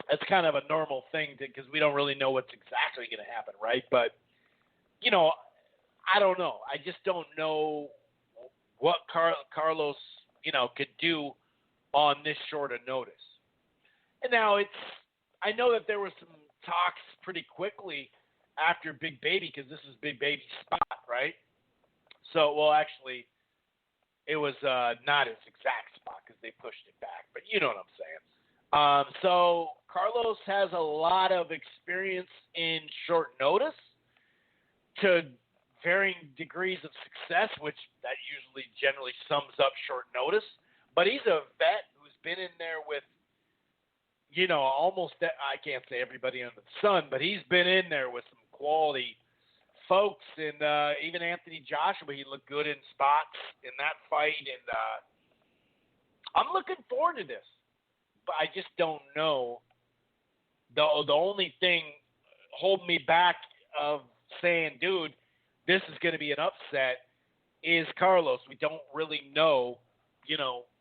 that's kind of a normal thing because we don't really know what's exactly going to happen, right? But, I don't know. I just don't know what Carlos, could do on this short of notice. And now I know that there were some talks pretty quickly after Big Baby because this is Big Baby's spot, right? So, well, actually, it was not his exact spot because they pushed it back, but you know what I'm saying. So Carlos has a lot of experience in short notice to varying degrees of success, which that usually generally sums up short notice. But he's a vet who's been in there with, almost, I can't say everybody under the sun, but he's been in there with some quality folks. And even Anthony Joshua, he looked good in spots in that fight. And I'm looking forward to this. But I just don't know. The only thing holding me back of saying, dude, this is going to be an upset is Carlos. We don't really know,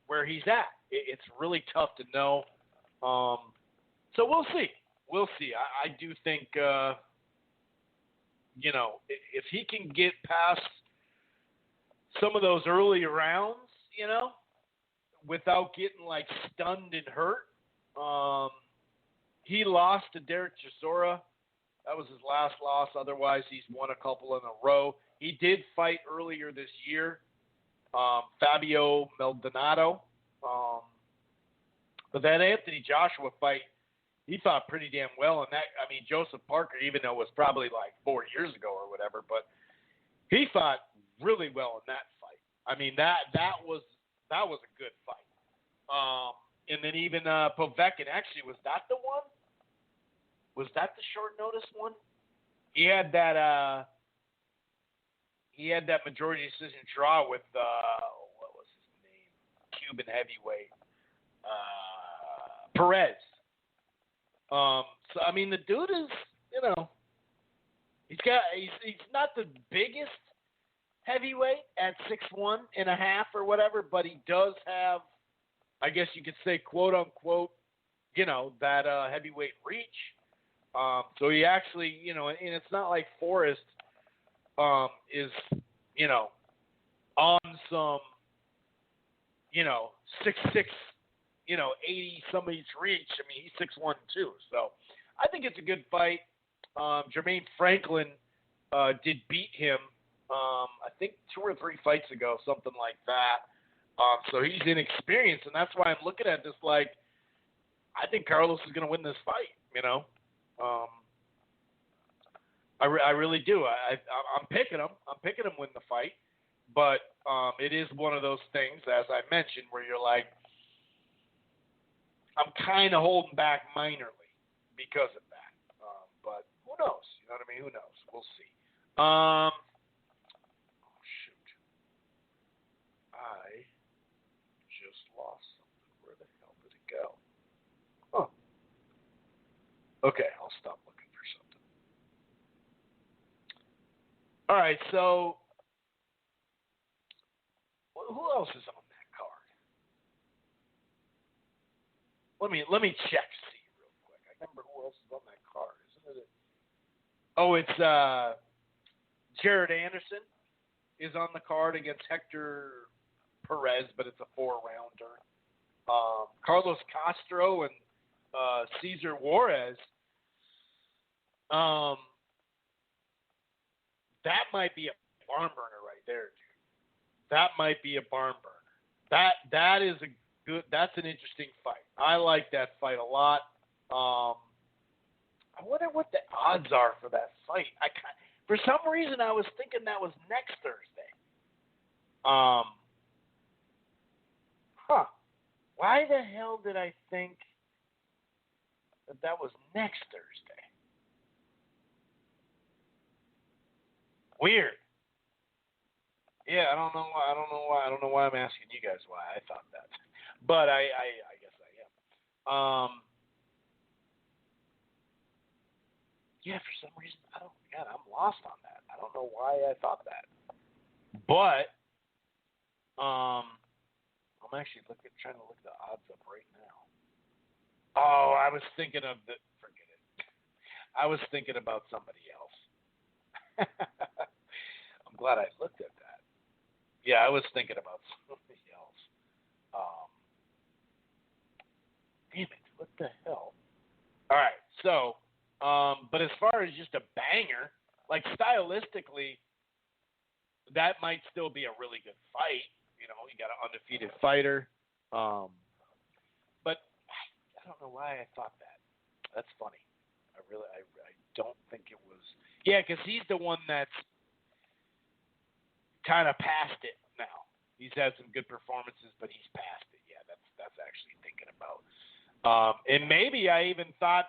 where he's at. It's really tough to know. So we'll see. We'll see. I do think, if he can get past some of those early rounds, without getting like stunned and hurt. He lost to Derek Chisora. That was his last loss. Otherwise, he's won a couple in a row. He did fight earlier this year, Fabio Maldonado. But that Anthony Joshua fight, he fought pretty damn well. And Joseph Parker, even though it was probably like 4 years ago or whatever, but he fought really well in that fight. That was a good fight. And then even Povetkin, actually, was that the one? Was that the short notice one? He had that majority decision draw with what was his name? Cuban heavyweight Perez. So the dude is, he's not the biggest heavyweight at 6'1.5" or whatever, but he does have, I guess you could say, quote unquote, that heavyweight reach. So he actually, and it's not like Forrest is, on some, 6'6", 80 somebody's reach. He's 6'1" too. So I think it's a good fight. Jermaine Franklin did beat him, I think 2 or 3 fights ago, something like that. So he's inexperienced, and that's why I'm looking at this like, I think Carlos is going to win this fight, I really do. I'm picking him. I'm picking him win the fight, but it is one of those things, as I mentioned, where you're like, I'm kind of holding back minorly because of that. But who knows? You know what I mean? Who knows? We'll see. Shoot. I just lost something. Where the hell did it go? Oh. Okay, I'll stop looking for something. All right, so who else is on that card? Let me check, see real quick. I remember who else is on that card, isn't it? Oh, it's Jared Anderson is on the card against Hector Perez, but it's a 4-rounder. Carlos Castro and Cesar Juarez. That might be a barn burner right there, dude. That might be a barn burner. That is a good. That's an interesting fight. I like that fight a lot. I wonder what the odds are for that fight. For some reason, I was thinking that was next Thursday. Why the hell did I think that was next Thursday? Weird. Yeah, I don't know why. I don't know why I'm asking you guys why I thought that. But I guess I am. Yeah, for some reason, I'm lost on that. I don't know why I thought that. But I'm actually trying to look the odds up right now. Oh, I was thinking of forget it. I was thinking about somebody else. I'm glad I looked at that. Yeah, I was thinking about somebody else. Damn it, what the hell? All right, so, but as far as just a banger, like stylistically, that might still be a really good fight. You got an undefeated fighter. But I don't know why I thought that. That's funny. I don't think it was. Yeah, because he's the one that's kind of past it now. He's had some good performances, but he's past it. Yeah, that's actually thinking about. And maybe I even thought,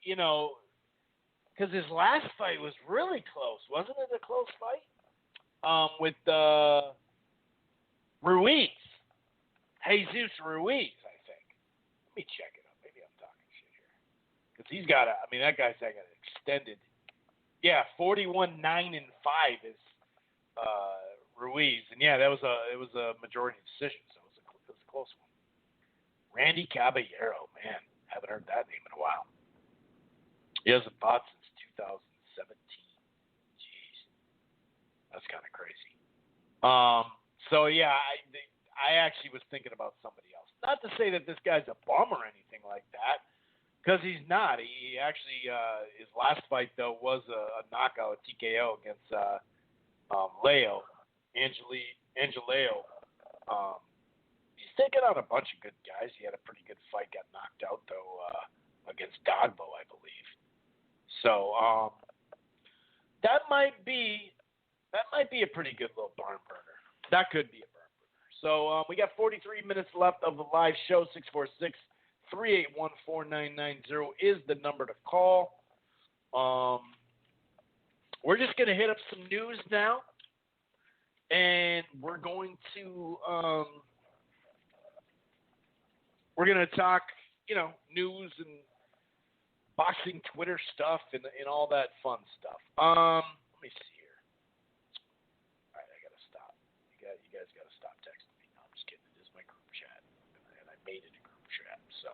because his last fight was really close. Wasn't it a close fight? With Ruiz. Jesus Ruiz, I think. Let me check it up. Maybe I'm talking shit here. Because he's got that guy's got an extended. Yeah, 41-9-5 is Ruiz. And yeah, it was a majority decision, so it was a close Randy Caballero, man, haven't heard that name in a while. He hasn't fought since 2017. Jeez, that's kind of crazy. So yeah, I actually was thinking about somebody else. Not to say that this guy's a bum or anything like that, because he's not. He actually, his last fight though was a knockout, a TKO against Angeleo. He's taken out a bunch of good guys. He had a pretty good fight, got knocked out though against Dogbo, I believe. So that might be a pretty good little barn burner. That could be a barn burner. So we got 43 minutes left of the live show. 646-381-4990 is the number to call. We're just going to hit up some news now. And we're going to talk, news and boxing Twitter stuff and all that fun stuff. Let me see here. All right, I got to stop. You guys got to stop texting me. No, I'm just kidding. It is my group chat, and I made it a group chat, so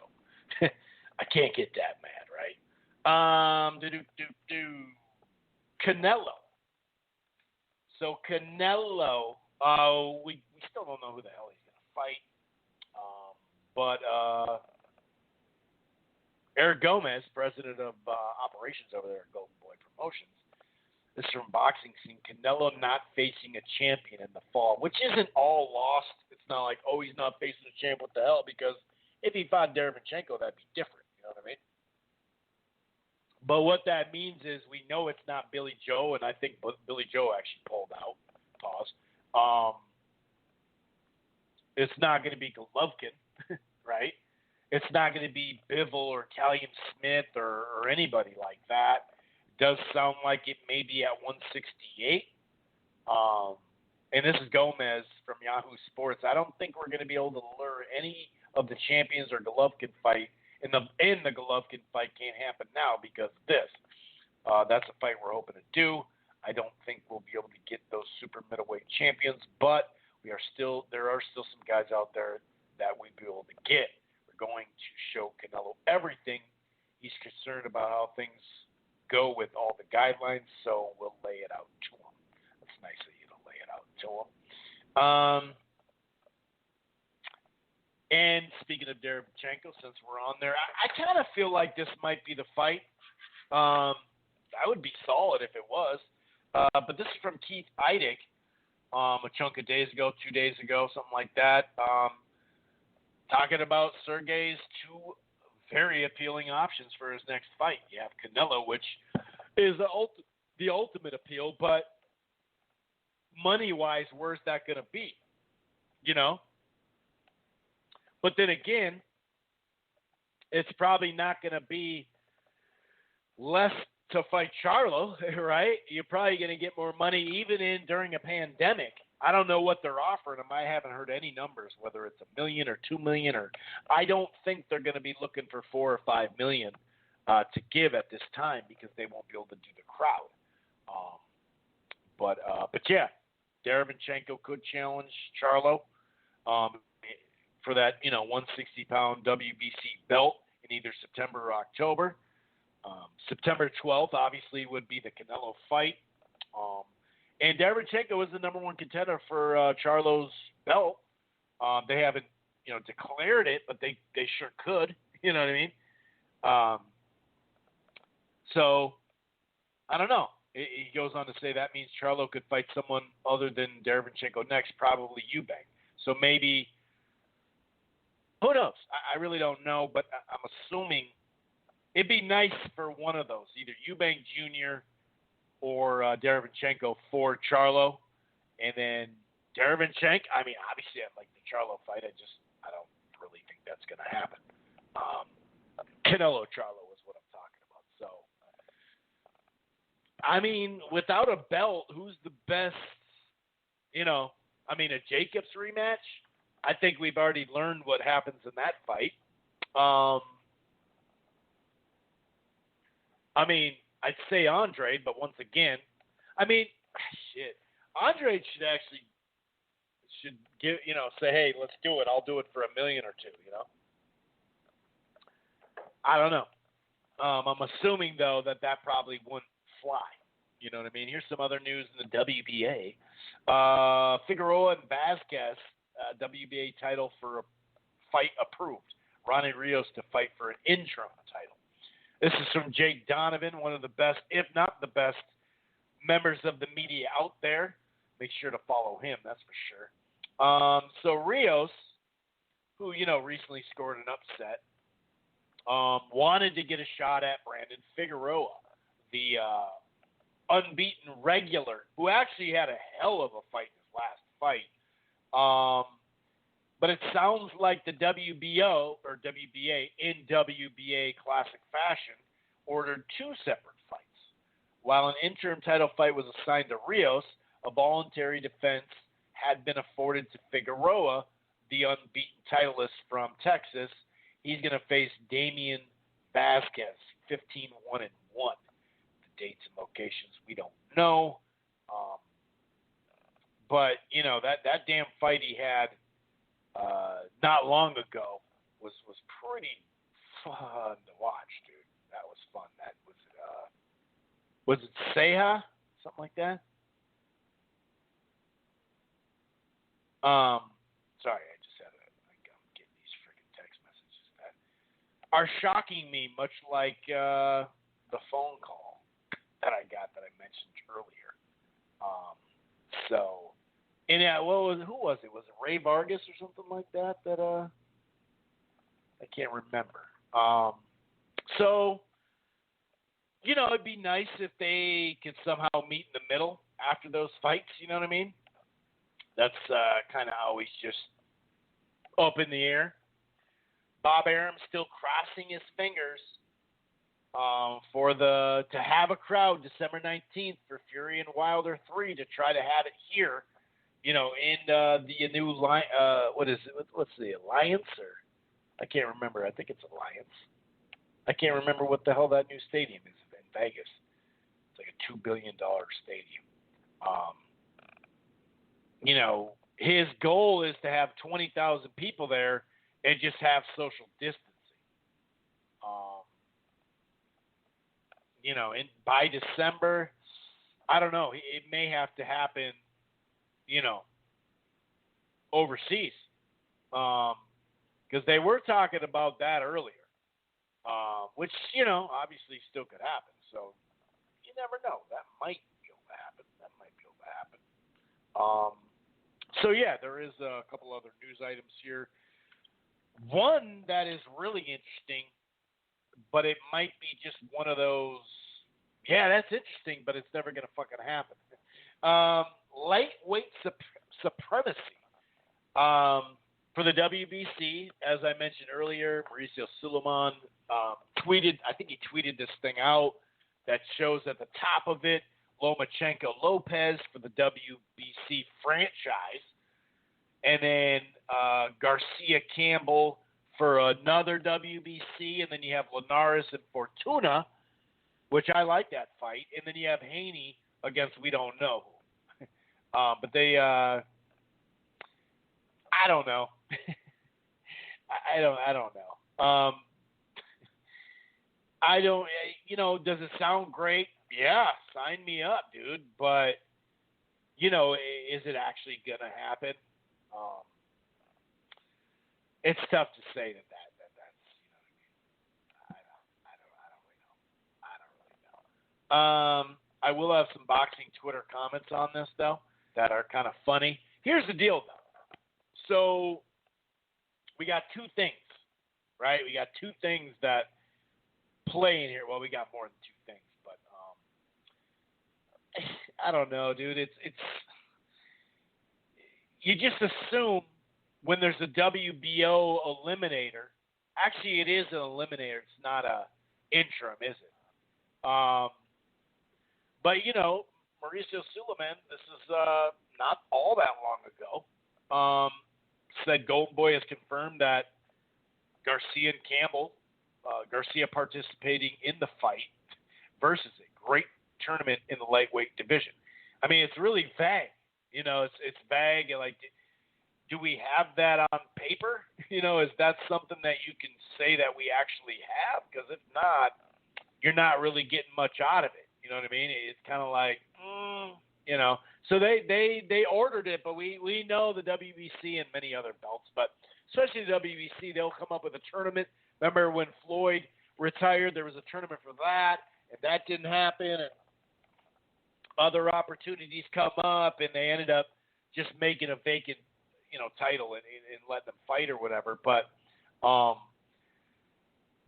I can't get that mad, right? Canelo. So Canelo, we still don't know who the hell he's going to fight. But Eric Gomez, president of operations over there at Golden Boy Promotions, this is from Boxing Scene. Canelo not facing a champion in the fall, which isn't all lost. It's not like, oh, he's not facing a champ. What the hell? Because if he fought Derevyanchenko, that'd be different. You know what I mean? But what that means is we know it's not Billy Joe, and I think Billy Joe actually pulled out. Pause. It's not going to be Golovkin, right? It's not going to be Bivol or Callium Smith or anybody like that. It does sound like it may be at 168. And this is Gomez from Yahoo Sports. I don't think we're going to be able to lure any of the champions or Golovkin fight. In the Golovkin fight can't happen now because of this. That's a fight we're hoping to do. I don't think we'll be able to get those super middleweight champions, but there are still some guys out there that we'd be able to get. We're going to show Canelo everything. He's concerned about how things go with all the guidelines, so we'll lay it out to him. That's nice of you to lay it out to him. And speaking of Derevyanchenko, since we're on there, I kind of feel like this might be the fight. I would be solid if it was. But this is from Keith Eidig a chunk of days ago, 2 days ago, something like that, talking about Sergey's two very appealing options for his next fight. You have Canelo, which is the ultimate appeal, but money-wise, where's that going to be? But then again, it's probably not going to be less to fight Charlo, right? You're probably going to get more money even during a pandemic. I don't know what they're offering him. I haven't heard any numbers, whether it's $1 million or $2 million, or I don't think they're going to be looking for $4 or $5 million to give at this time because they won't be able to do the crowd. But yeah, Derevyanchenko could challenge Charlo for that 160-pound WBC belt in either September or October. September 12th, obviously, would be the Canelo fight. And Derevyanchenko is the number one contender for Charlo's belt. They haven't, declared it, but they sure could. You know what I mean? So, I don't know. He goes on to say that means Charlo could fight someone other than Derevyanchenko next, probably Eubank. So maybe, who knows? I really don't know, but I'm assuming it'd be nice for one of those, either Eubank Jr. or Derevyanchenko for Charlo. And then Derevyanchenko, obviously I'd like the Charlo fight. I don't really think that's going to happen. Canelo Charlo is what I'm talking about. So, without a belt, who's the best, a Jacobs rematch? I think we've already learned what happens in that fight. I'd say Andre, but once again, Andre should give, say, hey, let's do it. I'll do it for $1 million or $2 million, I don't know. I'm assuming, though, that probably wouldn't fly. You know what I mean? Here's some other news in the WBA. Figueroa and Vasquez, WBA title for a fight approved. Ronnie Rios to fight for an interim title. This is from Jake Donovan, one of the best, if not the best, members of the media out there. Make sure to follow him, that's for sure. So Rios, who, recently scored an upset, wanted to get a shot at Brandon Figueroa, the unbeaten regular, who actually had a hell of a fight in his last fight. But it sounds like the WBO, or WBA, in WBA classic fashion, ordered two separate fights. While an interim title fight was assigned to Rios, a voluntary defense had been afforded to Figueroa, the unbeaten titleist from Texas. He's going to face Damian Vasquez, 15-1-1. The dates and locations we don't know. But, that damn fight he had not long ago was pretty fun to watch, dude. That was fun. That was it Seha? Something like that? Sorry, I'm getting these freaking text messages that are shocking me, much like the phone call that I got that I mentioned earlier. Who was it? Was it Ray Vargas or something like that? I can't remember. It'd be nice if they could somehow meet in the middle after those fights. You know what I mean? That's kind of always just up in the air. Bob Arum still crossing his fingers to have a crowd December 19th for Fury and Wilder 3 to try to have it here, in the new what is it? What's the Alliance, or I can't remember. I think it's Alliance. I can't remember what the hell that new stadium is in Vegas. It's like a $2 billion stadium. His goal is to have 20,000 people there and just have social distancing. By December, I don't know. It may have to happen, overseas. Because they were talking about that earlier, which, obviously still could happen. So you never know. That might be able to happen. There is a couple other news items here. One that is really interesting, but it might be just one of those, that's interesting, but it's never going to fucking happen. Lightweight supremacy. For the WBC, as I mentioned earlier, Mauricio Suleiman tweeted this thing out that shows at the top of it, Lomachenko Lopez for the WBC franchise, and then Garcia Campbell for another WBC, and then you have Linares and Fortuna, which I like that fight, and then you have Haney against we don't know who. But they, I don't know. I don't know. Does it sound great? Yeah, sign me up, dude. But, is it actually going to happen? It's tough to say that's, I don't really know. I will have some boxing Twitter comments on this, though, that are kind of funny. Here's the deal, though. So we got two things, right? We got two things that play in here. Well, we got more than two things, but I don't know, dude. It's you just assume when there's a WBO eliminator. Actually, it is an eliminator. It's not a interim, is it? But Mauricio Suleiman, this is not all that long ago. Said Golden Boy has confirmed that Garcia and Campbell, Garcia participating in the fight versus a great tournament in the lightweight division. I mean, it's really vague. It's vague. Like, do we have that on paper? Is that something that you can say that we actually have, because if not, you're not really getting much out of it. You know what I mean? It's kind of like, you know. So they ordered it, but we know the WBC and many other belts, but especially the WBC, they'll come up with a tournament. Remember when Floyd retired, there was a tournament for that, and that didn't happen, and other opportunities come up, and they ended up just making a vacant, you know, title and letting them fight or whatever. But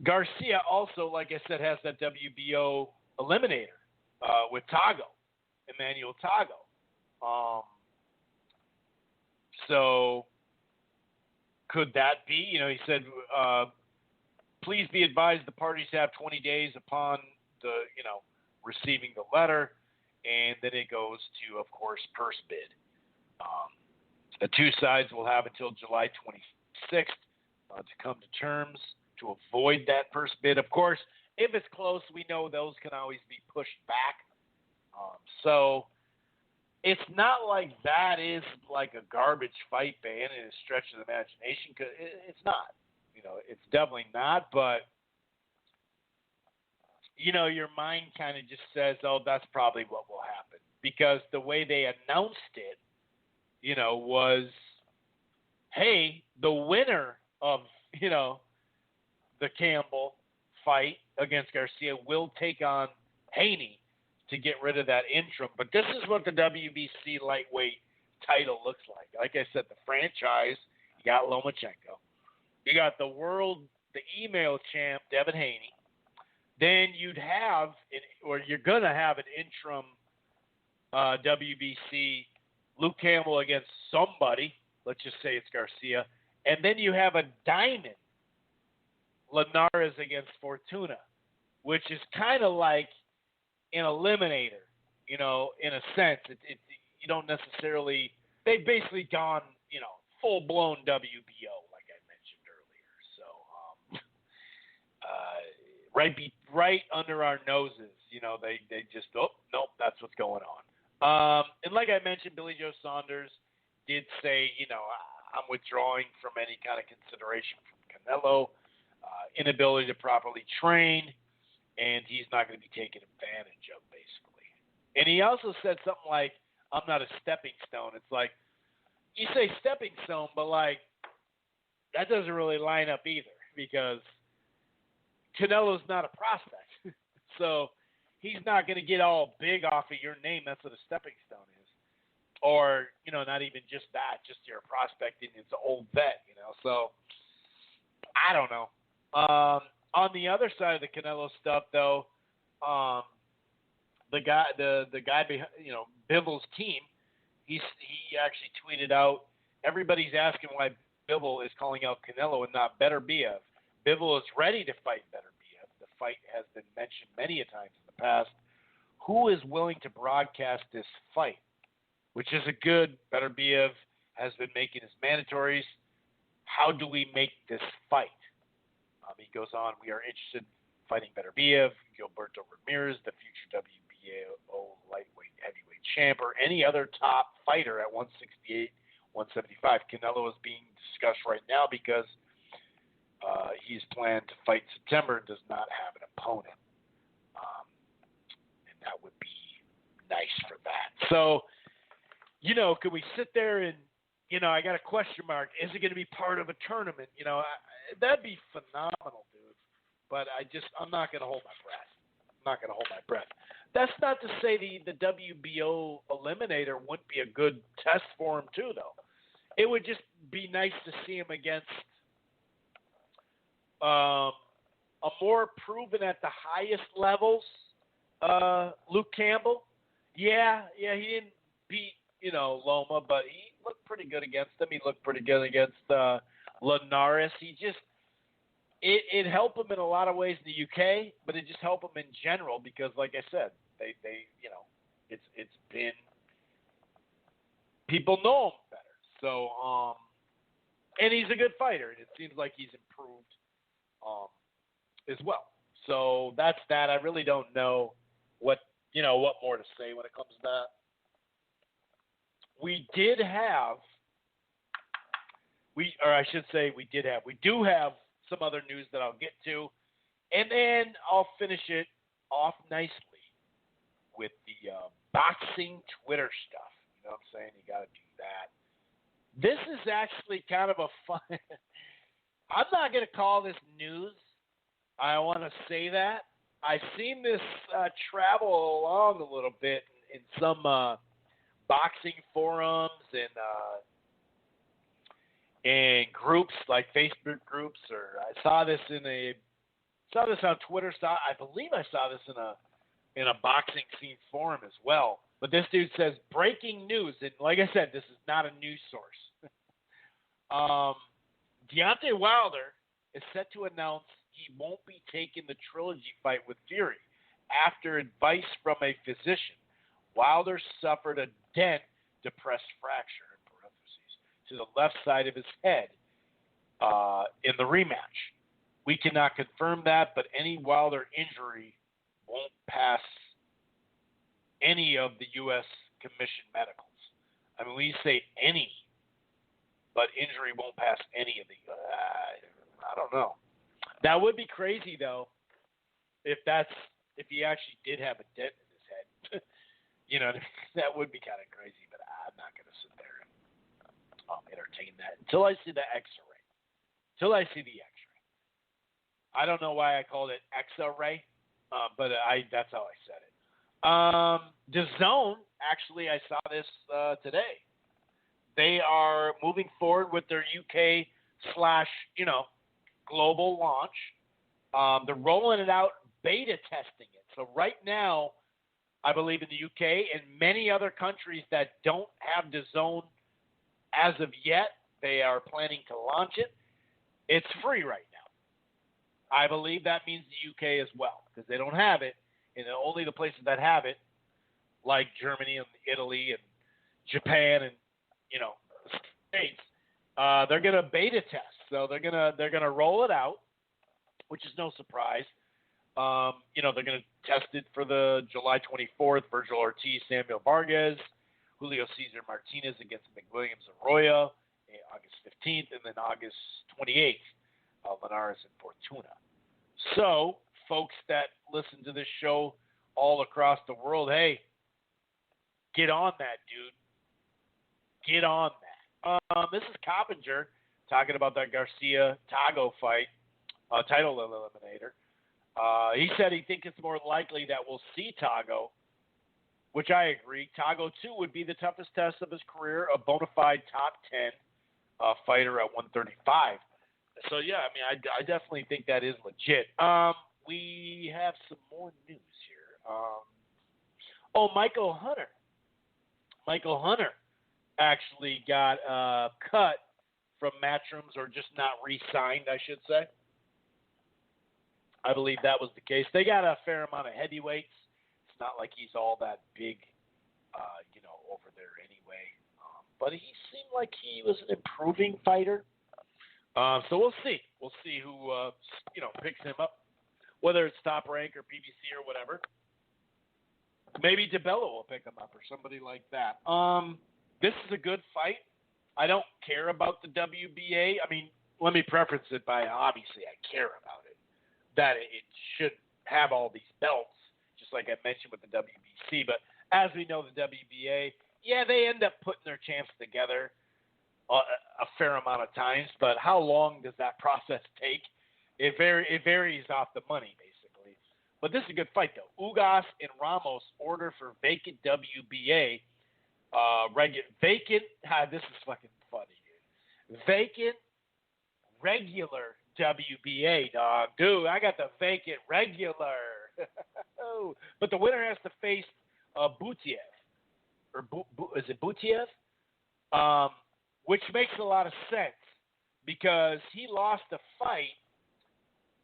Garcia also, like I said, has that WBO eliminator with Emmanuel Tago. So could that be? You know, he said, please be advised the parties have 20 days upon the, you know, receiving the letter, and then it goes to, of course, purse bid. The two sides will have until July 26th to come to terms to avoid that purse bid. Of course, if it's close, we know those can always be pushed back. So it's not like that is like a garbage fight ban in a stretch of the imagination, because it's not. You know, it's definitely not, but, you know, your mind kind of just says, oh, that's probably what will happen. Because the way they announced it, you know, was, hey, the winner of, you know, the Campbell fight against Garcia will take on Haney to get rid of that interim. But this is what the WBC lightweight title looks like. Like I said, the franchise, you got Lomachenko. You got the email champ, Devin Haney. Then you'd have, or you're going to have an interim WBC, Luke Campbell against somebody. Let's just say it's Garcia. And then you have a diamond, Linares against Fortuna, which is kind of like an eliminator, you know, in a sense. You don't necessarily, they've basically gone, you know, full-blown WBO, like I mentioned earlier. So, right under our noses, you know, they just, oh, nope, that's what's going on. And like I mentioned, Billy Joe Saunders did say, you know, I'm withdrawing from any kind of consideration from Canelo, inability to properly train, and he's not going to be taken advantage of, basically. And he also said something like, I'm not a stepping stone. It's like, you say stepping stone, but, like, that doesn't really line up either, because Canelo's not a prospect. So he's not going to get all big off of your name. That's what a stepping stone is. Or, you know, not even just that, just you're a prospect and it's an old vet, you know. So I don't know. On the other side of the Canelo stuff, though, the guy behind, you know, Bivens' team, he actually tweeted out, everybody's asking why Bivens is calling out Canelo and not Beterbiev. Bivens is ready to fight Beterbiev. The fight has been mentioned many a times in the past. Who is willing to broadcast this fight? Which is a good, Beterbiev has been making his mandatories. How do we make this fight? He goes on, we are interested in fighting Beterbiev, Gilberto Ramirez, the future WBO lightweight heavyweight champ, or any other top fighter at 168, 175. Canelo is being discussed right now because he's planned to fight in September and does not have an opponent. And that would be nice for that. So, you know, could we sit there and, you know, I got a question mark. Is it going to be part of a tournament? You know, that'd be phenomenal, dude. But I'm not going to hold my breath. That's not to say the WBO eliminator wouldn't be a good test for him, too, though. It would just be nice to see him against a more proven at the highest levels, Luke Campbell. Yeah, he didn't beat, you know, Loma, but he looked pretty good against him. He looked pretty good against Linares. It helped him in a lot of ways in the UK, but it just helped him in general because, like I said, they you know, it's been, people know him better. So, and he's a good fighter, and it seems like he's improved as well. So that's that. I really don't know what more to say when it comes to that. We do have some other news that I'll get to. And then I'll finish it off nicely with the boxing Twitter stuff. You know what I'm saying? You got to do that. This is actually kind of a fun – I'm not going to call this news. I want to say that. I've seen this travel along a little bit in some boxing forums and groups like Facebook groups, or I saw this on Twitter. I believe I saw this in a boxing scene forum as well. But this dude says breaking news, and like I said, this is not a news source. Deontay Wilder is set to announce he won't be taking the trilogy fight with Fury after advice from a physician. Wilder suffered a dent, depressed fracture, in parentheses, to the left side of his head in the rematch. We cannot confirm that, but any Wilder injury won't pass any of the U.S. commissioned medicals. I mean, when you say any, but injury won't pass any of the I don't know. That would be crazy, though, if he actually did have a dent in his head. You know, that would be kind of crazy, but I'm not going to sit there and entertain that until I see the X-ray. Until I see the X-ray. I don't know why I called it X-ray, but that's how I said it. DAZN, actually, I saw this today. They are moving forward with their UK / global launch. They're rolling it out, beta testing it. So right now, I believe in the UK and many other countries that don't have DAZN as of yet, they are planning to launch it. It's free right now. I believe that means the UK as well, because they don't have it, and only the places that have it, like Germany and Italy and Japan and the States, they're gonna beta test. So they're gonna roll it out, which is no surprise. They're gonna test it for the July 24th, Virgil Ortiz, Samuel Vargas, Julio Cesar Martinez against McWilliams Arroyo, August 15th, and then August 28th, Linares and Fortuna. So, folks that listen to this show all across the world, hey, get on that, dude. Get on that. This is Coppinger talking about that Garcia-Tago fight, title eliminator. He said he thinks it's more likely that we'll see Tago, which I agree. Tago, too, would be the toughest test of his career, a bona fide top 10 fighter at 135. So, yeah, I mean, I definitely think that is legit. We have some more news here. Michael Hunter. Michael Hunter actually got cut from Matchrooms, or just not re-signed, I should say. I believe that was the case. They got a fair amount of heavyweights. It's not like he's all that big, over there anyway. But he seemed like he was an improving fighter. So we'll see. We'll see who, picks him up, whether it's Top Rank or PBC or whatever. Maybe DeBello will pick him up or somebody like that. This is a good fight. I don't care about the WBA. I mean, let me preference it by obviously I care about it. That it should have all these belts, just like I mentioned with the WBC. But as we know, the WBA, they end up putting their champs together a fair amount of times. But how long does that process take? It varies off the money, basically. But this is a good fight, though. Ugas and Ramos order for vacant WBA. This is fucking funny, dude. Vacant regular WBA, dog. Dude, I got the vacant regular. But the winner has to face Butiev. Or is it Butiev? Which makes a lot of sense because he lost a fight,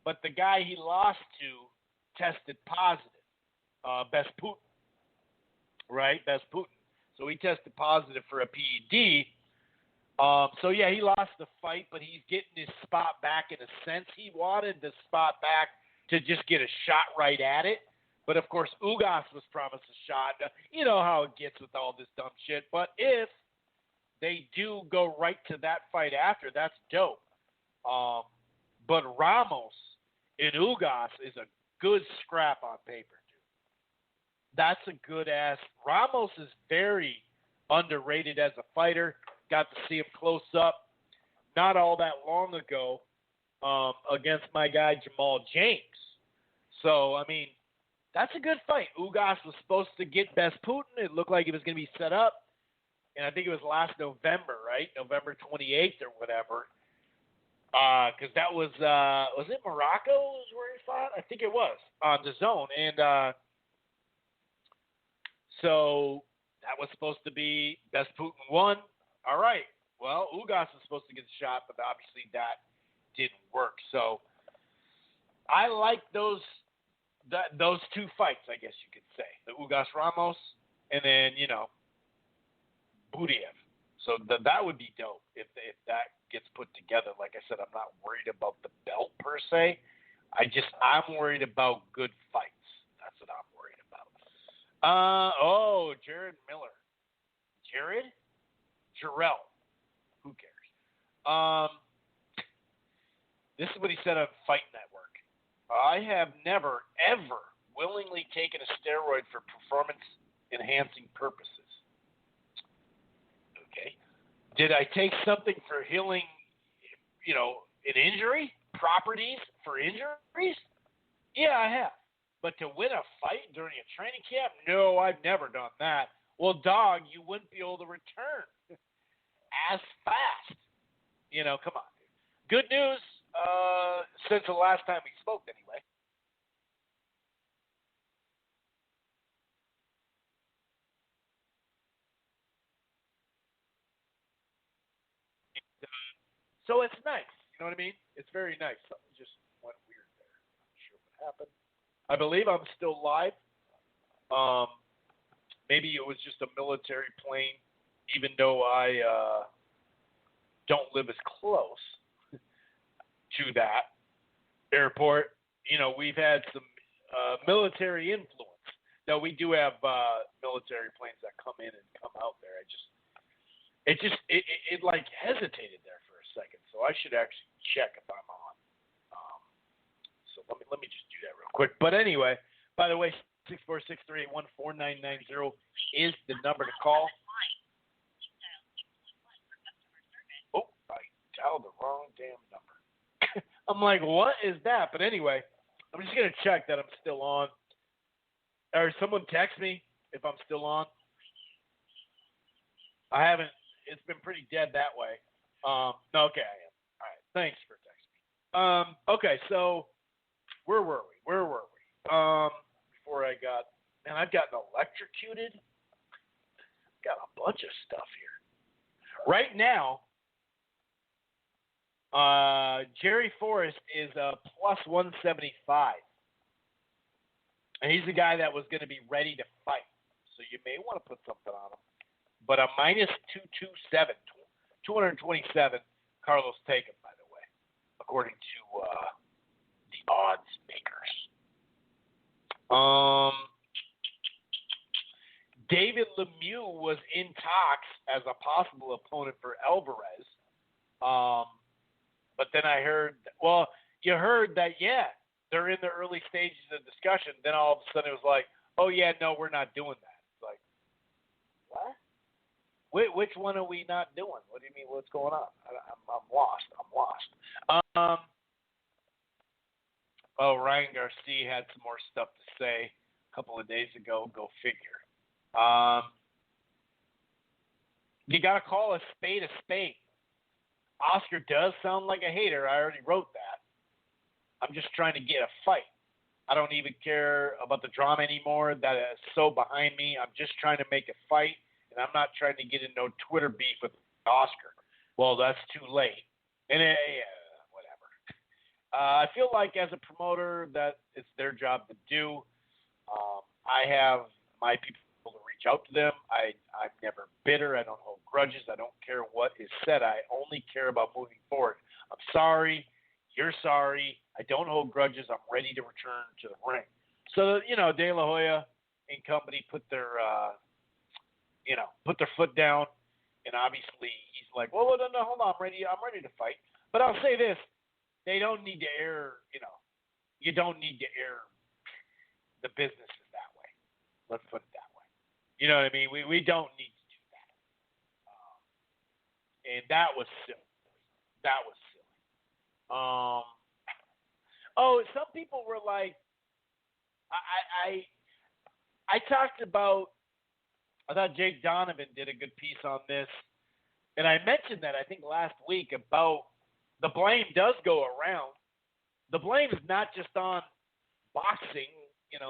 but the guy he lost to tested positive. Besputin. Right? Besputin. So he tested positive for a PED. He lost the fight, but he's getting his spot back in a sense. He wanted the spot back to just get a shot right at it. But, of course, Ugas was promised a shot. You know how it gets with all this dumb shit. But if they do go right to that fight after, that's dope. But Ramos and Ugas is a good scrap on paper, dude. That's a good ass. Ramos is very underrated as a fighter. Got to see him close up not all that long ago against my guy Jamal James. So, I mean, that's a good fight. Ugas was supposed to get Best Putin. It looked like it was going to be set up. And I think it was last November, right? November 28th or whatever. Because that was it Morocco where he fought? I think it was on the zone. And so that was supposed to be Best Putin won. All right. Well, Ugas was supposed to get the shot, but obviously that didn't work. So I like those two fights, I guess you could say. The Ugas Ramos and then, Budiev. So that would be dope if that gets put together. Like I said, I'm not worried about the belt per se. I'm worried about good fights. That's what I'm worried about. Jared Miller. Jarrell. Who cares? This is what he said on Fight Network. I have never, ever willingly taken a steroid for performance-enhancing purposes. Okay. Did I take something for healing, an injury? Properties for injuries? Yeah, I have. But to win a fight during a training camp? No, I've never done that. Well, dog, you wouldn't be able to return as fast. Come on. Good news since the last time we spoke, anyway. So it's nice. You know what I mean? It's very nice. Something just went weird there. Not sure what happened. I believe I'm still live. Maybe it was just a military plane, even though I don't live as close to that airport. We've had some military influence. Now, we do have military planes that come in and come out there. It hesitated there for a second, so I should actually check if I'm on. So let me just do that real quick. But anyway, by the way, 646-381-4990 is the number to call. Oh, I dialed the wrong damn number. I'm like, what is that? But anyway, I'm just going to check that I'm still on. Or someone text me if I'm still on. I haven't. It's been pretty dead that way. Okay, I am. All right. Thanks for texting me. Okay, so where were we? Before I've gotten electrocuted. Got a bunch of stuff here. Right now, Jerry Forrest is a plus 175. And he's the guy that was going to be ready to fight. So you may want to put something on him. But a minus 227, 227, Carlos Taken, by the way, according to the odds makers. David Lemieux was in talks as a possible opponent for Alvarez. But then I heard, you heard that, they're in the early stages of discussion. Then all of a sudden it was like, oh, yeah, no, we're not doing that. It's like, what? Which one are we not doing? What do you mean? What's going on? I'm lost. Ryan Garcia had some more stuff to say a couple of days ago. Go figure. You got to call a spade a spade. Oscar does sound like a hater. I already wrote that. I'm just trying to get a fight. I don't even care about the drama anymore. That is so behind me. I'm just trying to make a fight, and I'm not trying to get in no Twitter beef with Oscar. Well, that's too late. And whatever. I feel like as a promoter that it's their job to do. I have my people to reach out to them. I'm never bitter. I don't hold grudges. I don't care what is said. I only care about moving forward. I'm sorry. You're sorry. I don't hold grudges. I'm ready to return to the ring. So, De La Hoya and company put their foot down, and obviously he's like, well, no, hold on, I'm ready to fight. But I'll say this: they don't need to air, you don't need to air the businesses that way. Let's put it that way. You know what I mean? We don't need to do that. And that was silly. That was silly. Some people were like, I talked about, I thought Jake Donovan did a good piece on this, and I mentioned that I think last week about the blame does go around. The blame is not just on boxing,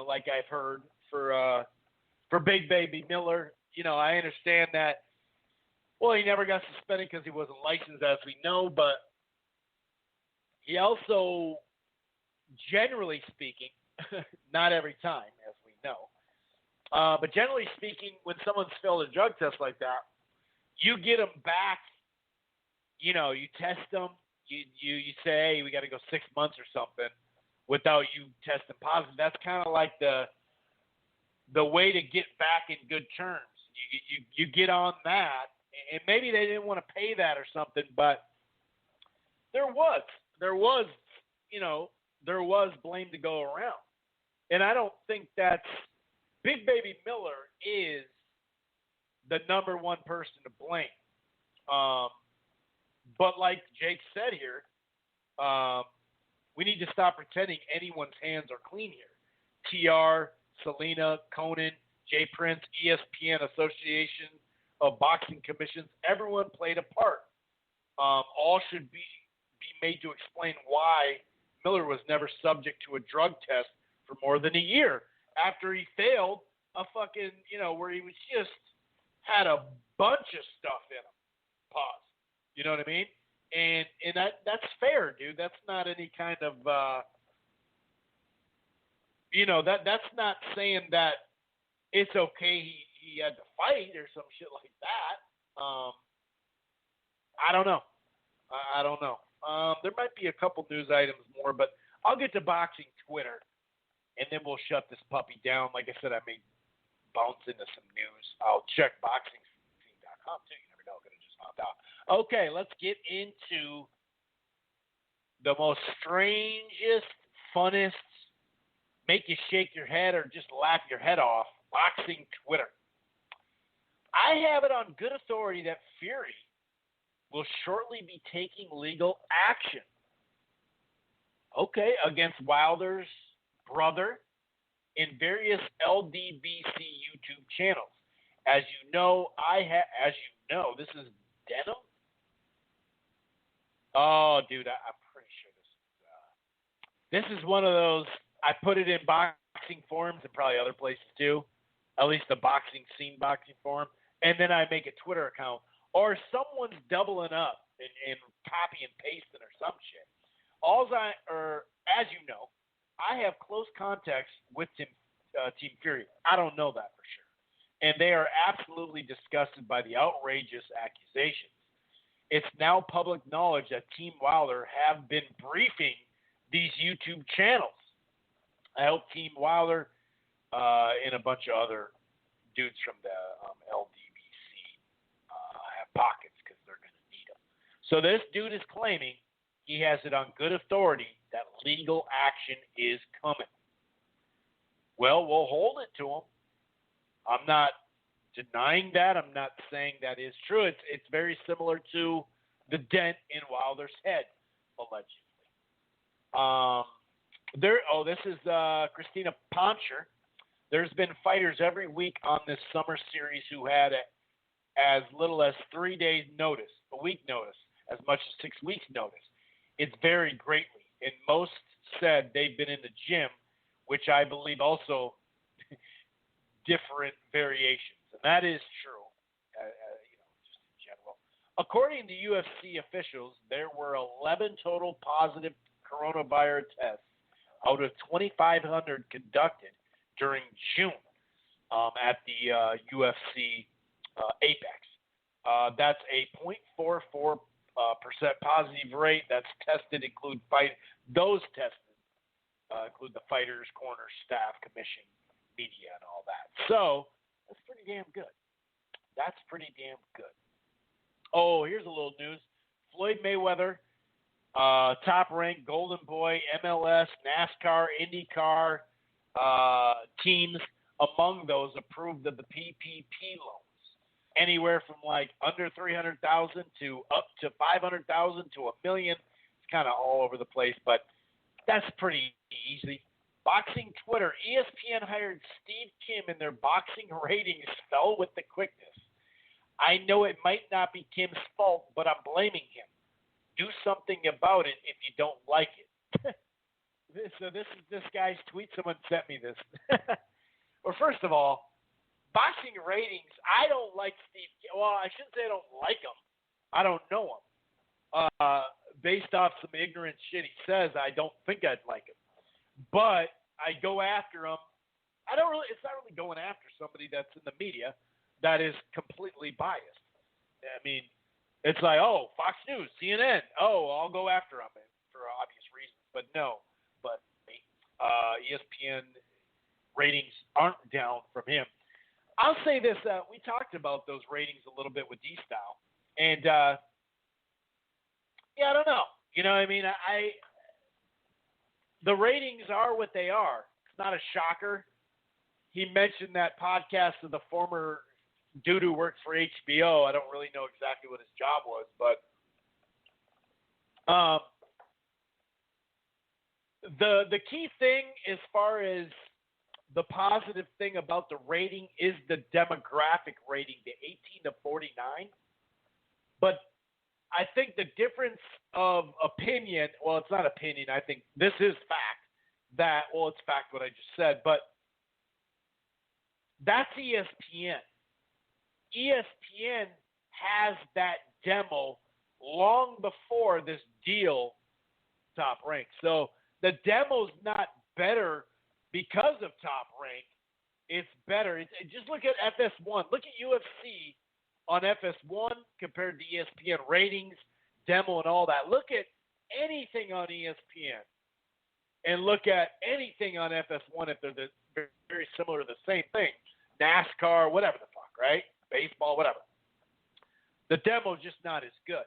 like I've heard for Big Baby Miller. I understand that. Well, he never got suspended because he wasn't licensed, as we know, but he also, generally speaking, not every time, as we know, but generally speaking, when someone's failed a drug test like that, you get them back, you test them, you say, hey, we got to go 6 months or something without you testing positive. That's kind of like the way to get back in good terms. You get on that, and maybe they didn't want to pay that or something, but there was blame to go around. And I don't think that's Big Baby Miller is the number one person to blame. But like Jake said here, we need to stop pretending anyone's hands are clean here. TR, Selena, Conan, Jay Prince, ESPN, Association of Boxing Commissions, everyone played a part. All should be made to explain why Miller was never subject to a drug test for more than a year after he failed a fucking, where he was just had a bunch of stuff in him. Pause. You know what I mean? And that's fair, dude. That's not any kind of, that's not saying that it's okay he had to fight or some shit like that. I don't know. I don't know. There might be a couple news items more, but I'll get to boxing Twitter, and then we'll shut this puppy down. Like I said, I may bounce into some news. I'll check boxingscene.com too. You never know. Could have just popped out. Okay, let's get into the most strangest, funnest, make you shake your head or just laugh your head off, boxing Twitter. I have it on good authority that Fury will shortly be taking legal action. Okay, against Wilder's brother in various LDBC YouTube channels. As you know, this is Denim. Oh, dude, I'm pretty sure this is one of those. I put it in boxing forums and probably other places too, at least the boxing scene boxing forum, and then I make a Twitter account. Or someone's doubling up and copy and pasting or some shit. As you know, I have close contacts with Team Fury. I don't know that for sure. And they are absolutely disgusted by the outrageous accusations. It's now public knowledge that Team Wilder have been briefing these YouTube channels. I hope Team Wilder and a bunch of other dudes from the LDBC have pockets because they're going to need them. So this dude is claiming he has it on good authority that legal action is coming. Well, we'll hold it to him. I'm not denying that. I'm not saying that is true. It's very similar to the dent in Wilder's head, allegedly. This is Christina Poncher. There's been fighters every week on this summer series who had as little as 3 days notice, a week notice, as much as 6 weeks notice. It's varied greatly, and most said they've been in the gym, which I believe also different variations, and that is true, just in general. According to UFC officials, there were 11 total positive coronavirus tests out of 2,500 conducted during June at the UFC Apex. That's a 0.44% positive rate. That's tested include those tested include the fighters, corners, staff, commission, media, and all that. So that's pretty damn good. Oh, here's a little news. Floyd Mayweather Top Rank, Golden Boy, MLS, NASCAR, IndyCar teams among those approved of the PPP loans. Anywhere from like under 300,000 to up to 500,000 to $1 million. It's kind of all over the place, but that's pretty easy. Boxing Twitter, ESPN hired Steve Kim and their boxing ratings fell with the quickness. I know it might not be Kim's fault, but I'm blaming him. Do something about it if you don't like it. So this is this guy's tweet. Someone sent me this. Well, first of all, boxing ratings, I don't like Steve Kim. Well, I shouldn't say I don't like him. I don't know him. Based off some ignorant shit he says, I don't think I'd like him. But I go after him. It's not really going after somebody that's in the media that is completely biased. I mean, it's like, oh, Fox News, CNN. Oh, I'll go after him for obvious reasons. But no. But ESPN ratings aren't down from him. I'll say this. We talked about those ratings a little bit with D-Style. And, I don't know. You know what I mean? The ratings are what they are. It's not a shocker. He mentioned that podcast of the former dude who works for HBO. I don't really know exactly what his job was, but the key thing as far as the positive thing about the rating is the demographic rating, the 18 to 49. But I think the difference of opinion, well, it's not opinion. I think this is fact it's fact what I just said, but that's ESPN. ESPN has that demo long before this deal Top Rank. So the demo's not better because of Top Rank. It's better. Just look at FS1. Look at UFC on FS1 compared to ESPN ratings, demo, and all that. Look at anything on ESPN and look at anything on FS1 if they're very similar to the same thing. NASCAR, whatever the fuck, right? Baseball, whatever. The demo's just not as good.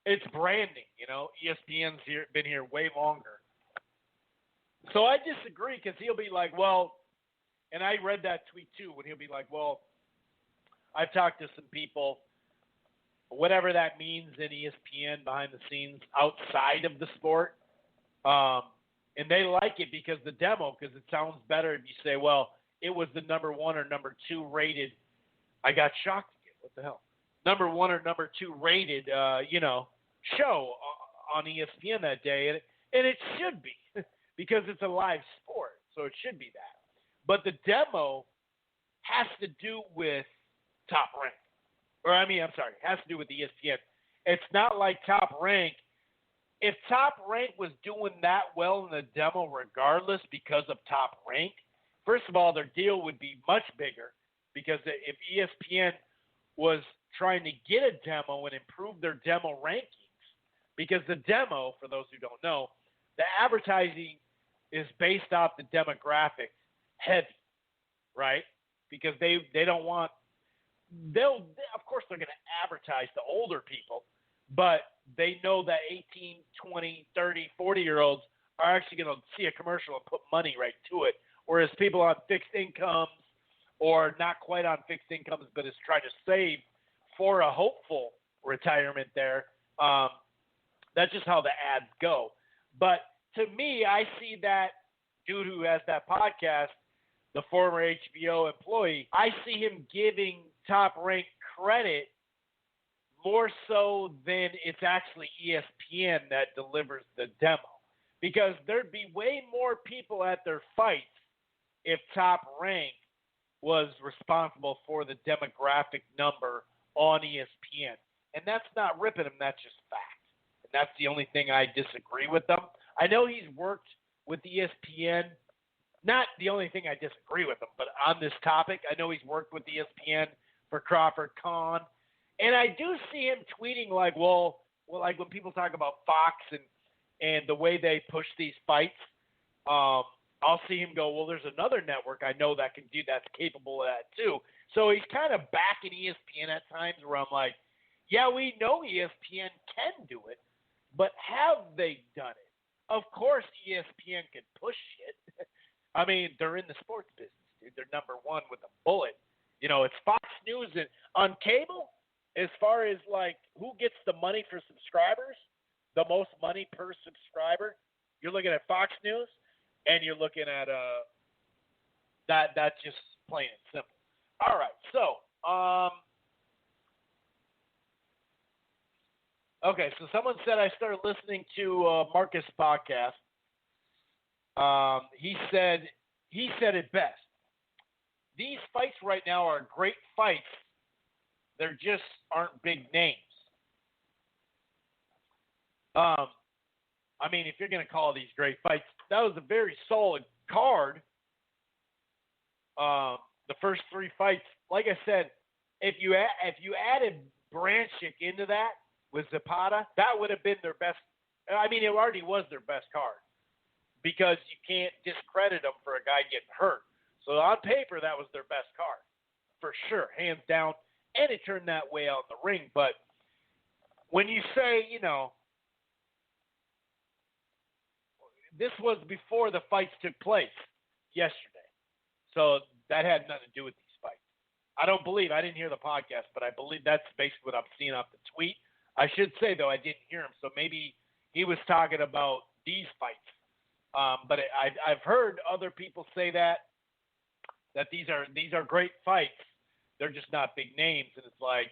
It's branding, ESPN's been here way longer. So I disagree because he'll be like, well, and I read that tweet too, when he'll be like, well, I've talked to some people, whatever that means in ESPN behind the scenes outside of the sport, and they like it because the demo, because it sounds better if you say, well, it was the number 1 or number 2 rated. I got shocked again. What the hell? Number 1 or number 2 rated, show on ESPN that day, and it should be because it's a live sport, so it should be that. But the demo has to do with Top Rank, has to do with ESPN. It's not like Top Rank. If Top Rank was doing that well in the demo, regardless, because of Top Rank, first of all, their deal would be much bigger because if ESPN was trying to get a demo and improve their demo rankings, because the demo, for those who don't know, the advertising is based off the demographic heavy, right? Because they don't want of course they're going to advertise to older people, but they know that 18, 20, 30, 40-year-olds are actually going to see a commercial and put money right to it, whereas people on fixed incomes or not quite on fixed incomes but is trying to save for a hopeful retirement there, that's just how the ads go. But to me, I see that dude who has that podcast, the former HBO employee, I see him giving Top Rank credit more so than it's actually ESPN that delivers the demo. Because there'd be way more people at their fights if Top Rank was responsible for the demographic number on ESPN. And that's not ripping him, that's just fact. And that's the only thing I disagree with them. I know he's worked with ESPN. Not the only thing I disagree with him, but on this topic, I know he's worked with ESPN for Crawford Khan. And I do see him tweeting like, well, like when people talk about Fox and the way they push these fights, I'll see him go, well, there's another network I know that can do that's capable of that too. So he's kind of backing ESPN at times where I'm like, yeah, we know ESPN can do it, But have they done it? Of course, ESPN can push it. I mean, they're in the sports business, dude. They're number one with a bullet. You know, it's Fox News and on cable. As far as like who gets the money for subscribers, the most money per subscriber, you're looking at Fox News, and you're looking at that's just plain and simple. All right, so okay, so someone said I started listening to Marcus' podcast. He said it best. These fights right now are great fights. There just aren't big names. I mean, if you're going to call these great fights, that was a very solid card. The first three fights, like I said, if you added Branchik into that with Zapata, that would have been their best. I mean, it already was their best card because you can't discredit them for a guy getting hurt. So on paper, that was their best card for sure, hands down. And it turned that way out in the ring. But when you say, you know, this was before the fights took place yesterday. So that had nothing to do with these fights. I didn't hear the podcast, but I believe that's basically what I'm seeing off the tweet. I should say, though, I didn't hear him. So maybe he was talking about these fights. But I've heard other people say that these are great fights. They're just not big names, and it's like,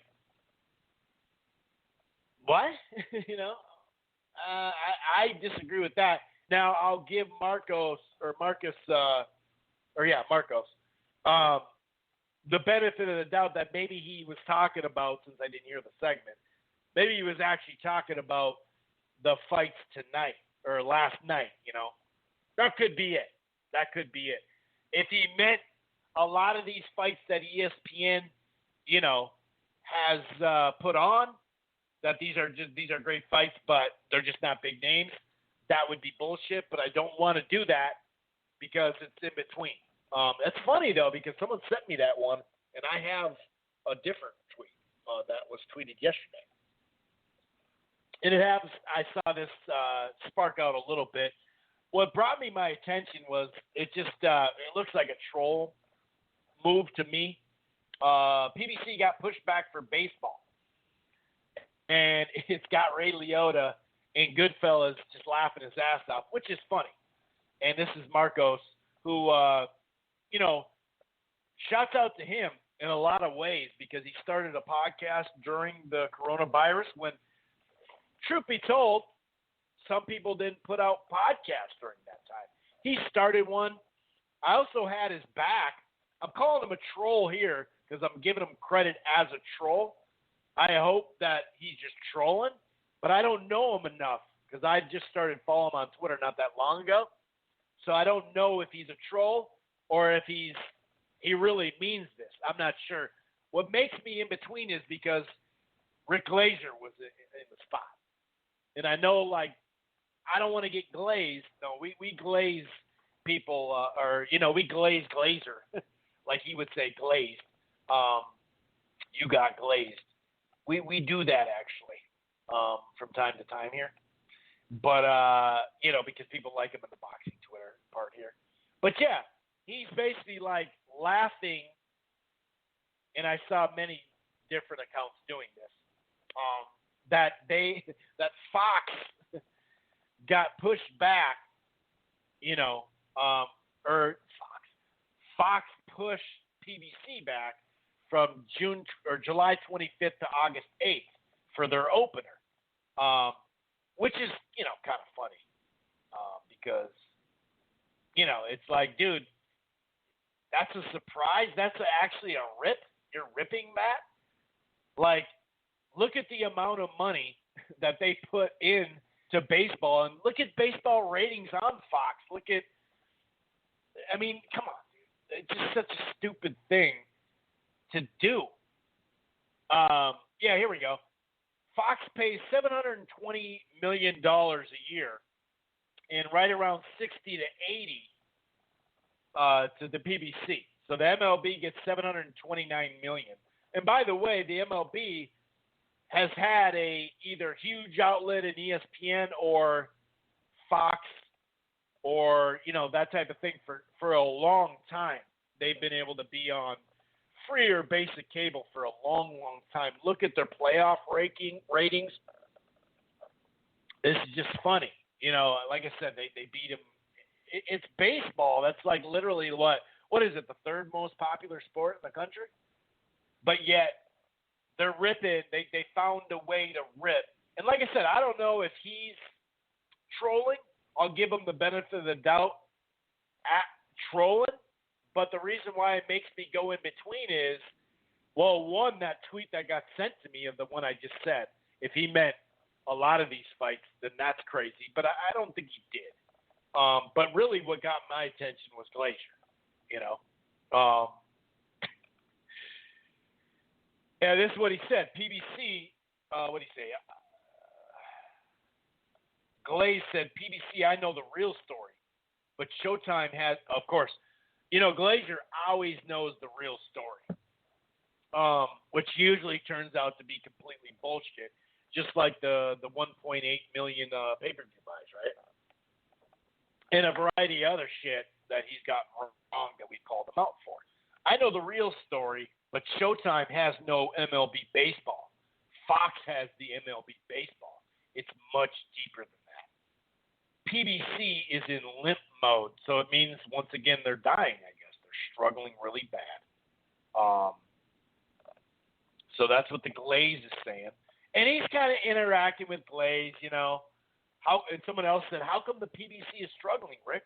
what? You know, I disagree with that. Now I'll give Marcos the benefit of the doubt that maybe he was talking about, since I didn't hear the segment, maybe he was actually talking about the fights tonight or last night. You know, that could be it. If he meant a lot of these fights that ESPN, you know, has put on, that these are great fights, but they're just not big names, that would be bullshit. But I don't want to do that because it's in between. It's funny though, because someone sent me that one, and I have a different tweet that was tweeted yesterday, and I saw this spark out a little bit. What brought me my attention was it looks like a troll move to me. PBC got pushed back for baseball, and it's got Ray Liotta and Goodfellas just laughing his ass off, which is funny. And this is Marcos, who, you know, shouts out to him in a lot of ways because he started a podcast during the coronavirus when, truth be told, some people didn't put out podcasts during that time. He started one. I also had his back. I'm calling him a troll here because I'm giving him credit as a troll. I hope that he's just trolling, but I don't know him enough because I just started following him on Twitter not that long ago. So I don't know if he's a troll or if he really means this. I'm not sure. What makes me in between is because Rick Glazer was in the spot. And I know, like, I don't want to get glazed. No, we glaze people, or, you know, we glaze Glazer. Like he would say glazed. You got glazed. We do that, actually, from time to time here. But, you know, because people like him in the boxing Twitter part here. But, yeah, he's basically, like, laughing, and I saw many different accounts doing this, that Fox got pushed back, you know, or Fox pushed PBC back from July 25th to August 8th for their opener, which is, you know, kind of funny because, you know, it's like, dude, that's a surprise. That's actually a rip. You're ripping that? Like, look at the amount of money that they put in to baseball, and look at baseball ratings on Fox. Look at, I mean, come on, dude. It's just such a stupid thing to do. Yeah, here we go. Fox pays $720 million a year, and right around 60 to 80 to the PBC. So the MLB gets $729 million. And by the way, the MLB has had a either huge outlet in ESPN or Fox or, that type of thing for a long time. They've been able to be on free or basic cable for a long, long time. Look at their playoff ratings. This is just funny. Like I said, they beat them. It's baseball. That's like literally what is it, the third most popular sport in the country? But yet they're ripping. They found a way to rip. And like I said, I don't know if he's trolling. I'll give him the benefit of the doubt at trolling. But the reason why it makes me go in between is, well, one, that tweet that got sent to me of the one I just said, if he meant a lot of these fights, then that's crazy. But I don't think he did. But really what got my attention was Glazier, Yeah, this is what he said. PBC, what did he say? Glaze said, PBC, I know the real story. But Showtime has, of course, Glazier always knows the real story, which usually turns out to be completely bullshit, just like the 1.8 million pay-per-view buys, right? And a variety of other shit that he's got wrong that we called him out for. I know the real story, but Showtime has no MLB baseball. Fox has the MLB baseball. It's much deeper than that. PBC is in limp mode, so it means, once again, they're dying, I guess. They're struggling really bad. So that's what the Glaze is saying. And he's kind of interacting with Glaze, and someone else said, how come the PBC is struggling, Rick?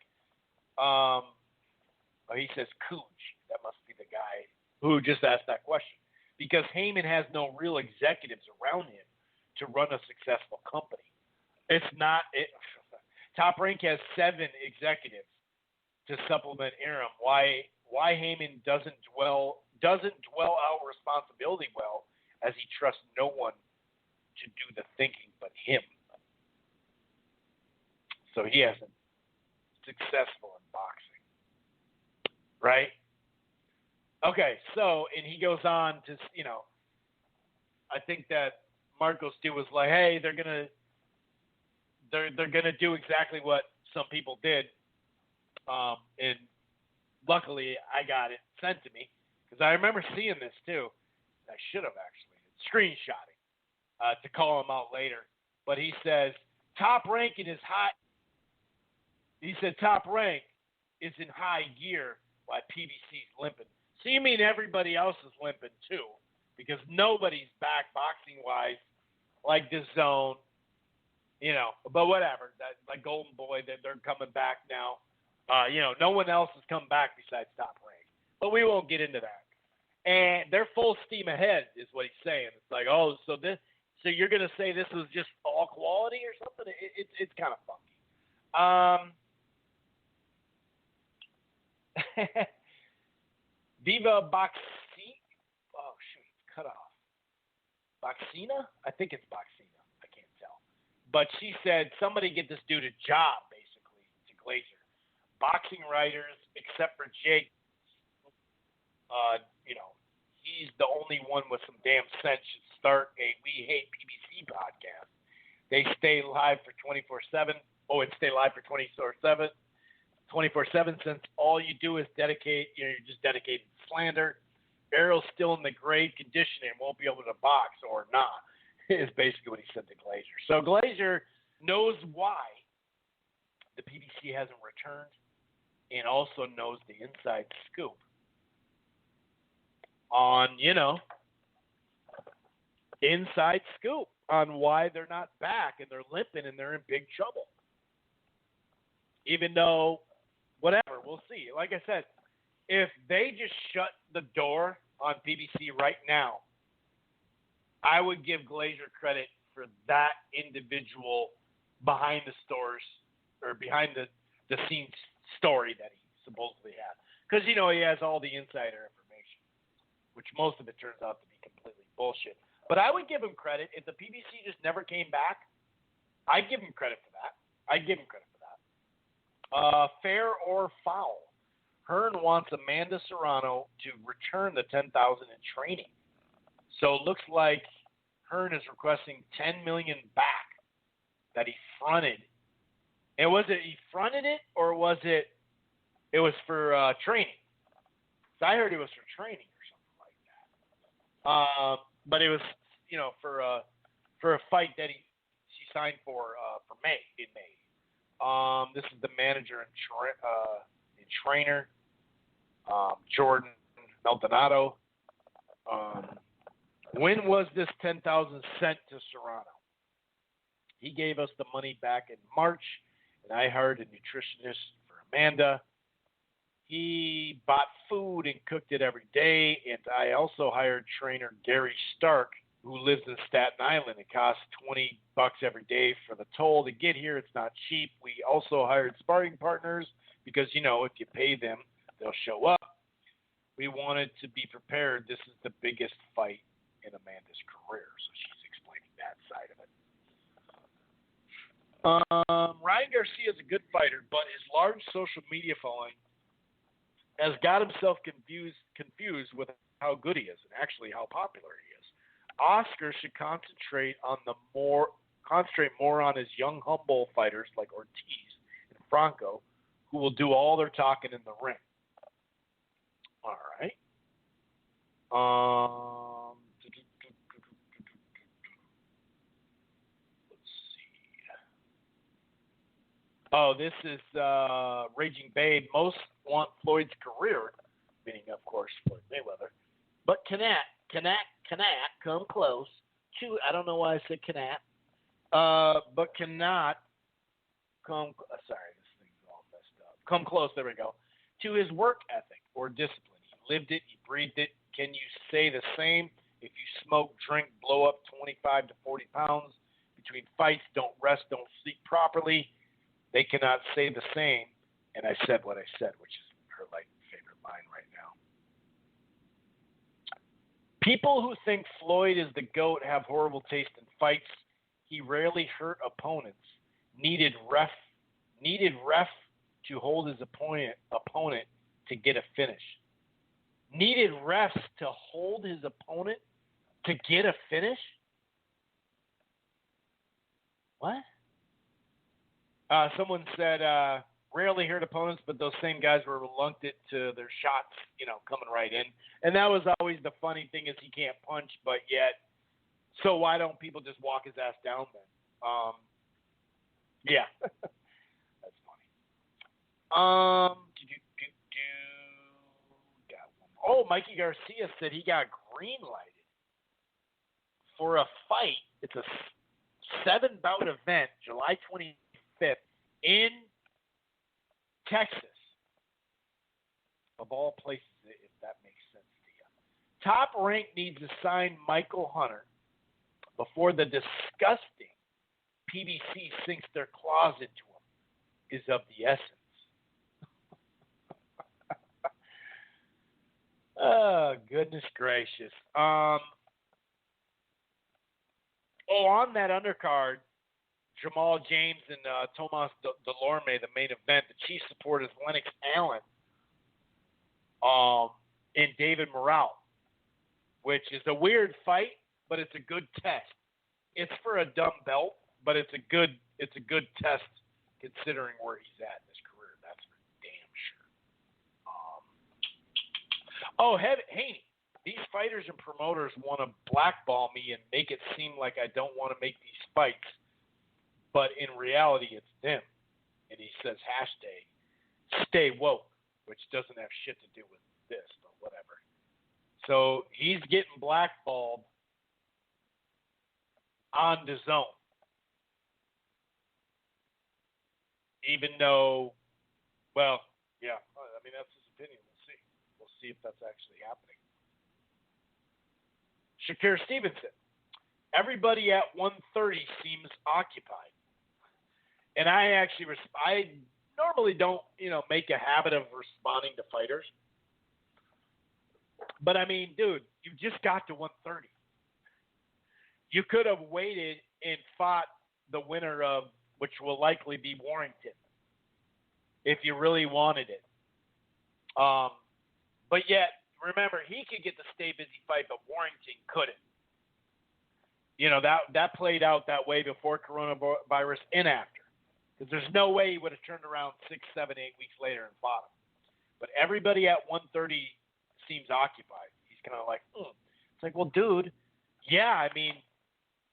He says, Cooge. That must be the guy who just asked that question. Because Heyman has no real executives around him to run a successful company. It's not Top Rank has 7 executives to supplement Aram. Why Heyman doesn't dwell out responsibility well, as he trusts no one to do the thinking but him. So he hasn't successful in boxing, right? Okay, so, and he goes on to, I think that Marco Stu was like, hey, they're gonna do exactly what some people did, and luckily I got it sent to me because I remember seeing this too. I should have actually screenshotting to call him out later, but he says Top Rank in his high. He said Top Rank is in high gear while PBC's limping. So you mean everybody else is limping too, because nobody's back boxing-wise like DAZN, but whatever. That, like Golden Boy, they're coming back now. No one else has come back besides Top Rank. But we won't get into that. And they're full steam ahead is what he's saying. It's like, so you're going to say this was just all quality or something? It's kind of funky. Viva Boxina. Oh, shoot. Cut off. Boxina? I think it's Boxina. I can't tell. But she said, somebody get this dude a job, basically, to Glazier. Boxing writers, except for Jake, he's the only one with some damn sense, should start a We Hate PBC podcast. They stay live for 24/7. Oh, and stay live for 24/7. 24/7, since all you do is you're just dedicated to slander. Errol's still in the grade condition and won't be able to box or not, is basically what he said to Glazier. So Glazier knows why the PBC hasn't returned and also knows the inside scoop on, inside scoop on why they're not back and they're limping and they're in big trouble. Even though, whatever, we'll see. Like I said, if they just shut the door on PBC right now, I would give Glazier credit for that individual behind the scenes story that he supposedly had. Because, he has all the insider information, which most of it turns out to be completely bullshit. But I would give him credit. If the PBC just never came back, I'd give him credit for that. Fair or foul? Hearn wants Amanda Serrano to return the $10,000 in training. So it looks like Hearn is requesting $10 million back that he fronted. And was it he fronted it, or was it was for training? So I heard it was for training or something like that. But it was, for a fight that she signed for May. This is the manager and trainer, Jordan Maldonado. When was this $10,000 sent to Serrano? He gave us the money back in March, and I hired a nutritionist for Amanda. He bought food and cooked it every day, and I also hired trainer Gary Stark, who lives in Staten Island. It costs $20 every day for the toll to get here. It's not cheap. We also hired sparring partners because, if you pay them, they'll show up. We wanted to be prepared. This is the biggest fight in Amanda's career, so she's explaining that side of it. Ryan Garcia is a good fighter, but his large social media following has got himself confused with how good he is and actually how popular he is. Oscar should concentrate more on his young, humble fighters like Ortiz and Franco, who will do all their talking in the ring. All right. Let's see. Oh, this is Raging Babe. Most want Floyd's career, meaning, of course, Floyd Mayweather. But cannot come close to, I don't know why I said cannot, but cannot come, sorry, this thing's all messed up. Come close, there we go, to his work ethic or discipline. He lived it, he breathed it. Can you say the same if you smoke, drink, blow up 25 to 40 pounds between fights, don't rest, don't sleep properly? They cannot say the same. And I said what I said, which is her favorite line right now. People who think Floyd is the GOAT have horrible taste in fights. He rarely hurt opponents. Needed ref to hold his opponent to get a finish. Needed refs to hold his opponent to get a finish? What? Someone said rarely hurt opponents, but those same guys were reluctant to their shots, coming right in. And that was always the funny thing is he can't punch, but yet, so why don't people just walk his ass down then? Yeah. That's funny. Oh, Mikey Garcia said he got green lighted for a fight. It's a 7-bout event, July 25th in Texas, of all places, if that makes sense to you. Top Rank needs to sign Michael Hunter before the disgusting PBC sinks their claws into him is of the essence. Oh, goodness gracious. On that undercard, Jamal James and Tomas Delorme, the main event, the chief support is Lennox Allen and David Morrell, which is a weird fight, but it's a good test. It's for a dumb belt, but it's a good test considering where he's at in his career. That's for damn sure. Haney, these fighters and promoters want to blackball me and make it seem like I don't want to make these fights. But in reality, it's them. And he says hashtag stay woke, which doesn't have shit to do with this, but whatever. So he's getting blackballed on the zone. Even though, well, yeah, I mean, that's his opinion. We'll see. We'll see if that's actually happening. Shakir Stevenson. Everybody at 130 seems occupied. And I normally don't, make a habit of responding to fighters. But I mean, dude, you just got to 130. You could have waited and fought the winner of, which will likely be Warrington, if you really wanted it. But yet, remember, he could get the stay busy fight, but Warrington couldn't. You know, that played out that way before coronavirus and after. Because there's no way he would have turned around 6, 7, 8 weeks later and fought him. But everybody at 130 seems occupied. He's kind of like, It's like, well, dude, yeah, I mean,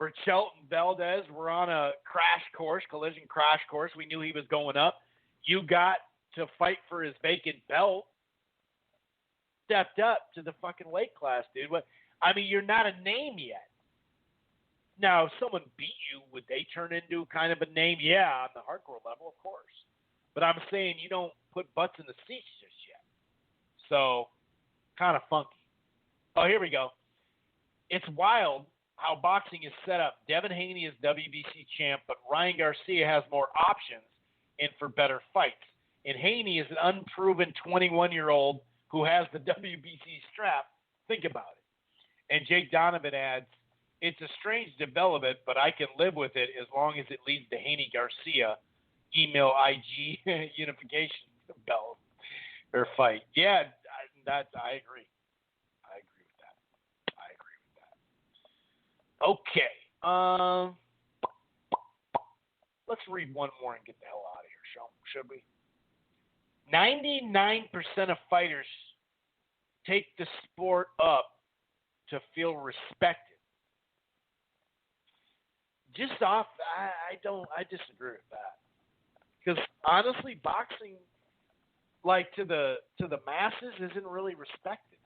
Berchelt and Valdez were on a collision crash course. We knew he was going up. You got to fight for his vacant belt. Stepped up to the fucking weight class, dude. I mean, you're not a name yet. Now, if someone beat you, would they turn into kind of a name? Yeah, on the hardcore level, of course. But I'm saying you don't put butts in the seats just yet. So, kind of funky. Oh, here we go. It's wild how boxing is set up. Devin Haney is WBC champ, but Ryan Garcia has more options and for better fights. And Haney is an unproven 21-year-old who has the WBC strap. Think about it. And Jake Donovan adds, it's a strange development, but I can live with it as long as it leads to Haney-Garcia email IG unification belt or fight. Yeah, I agree. I agree with that. Okay. Let's read one more and get the hell out of here, should we? 99% of fighters take the sport up to feel respected. Just off, I disagree with that. Because honestly, boxing, like to the masses, isn't really respected.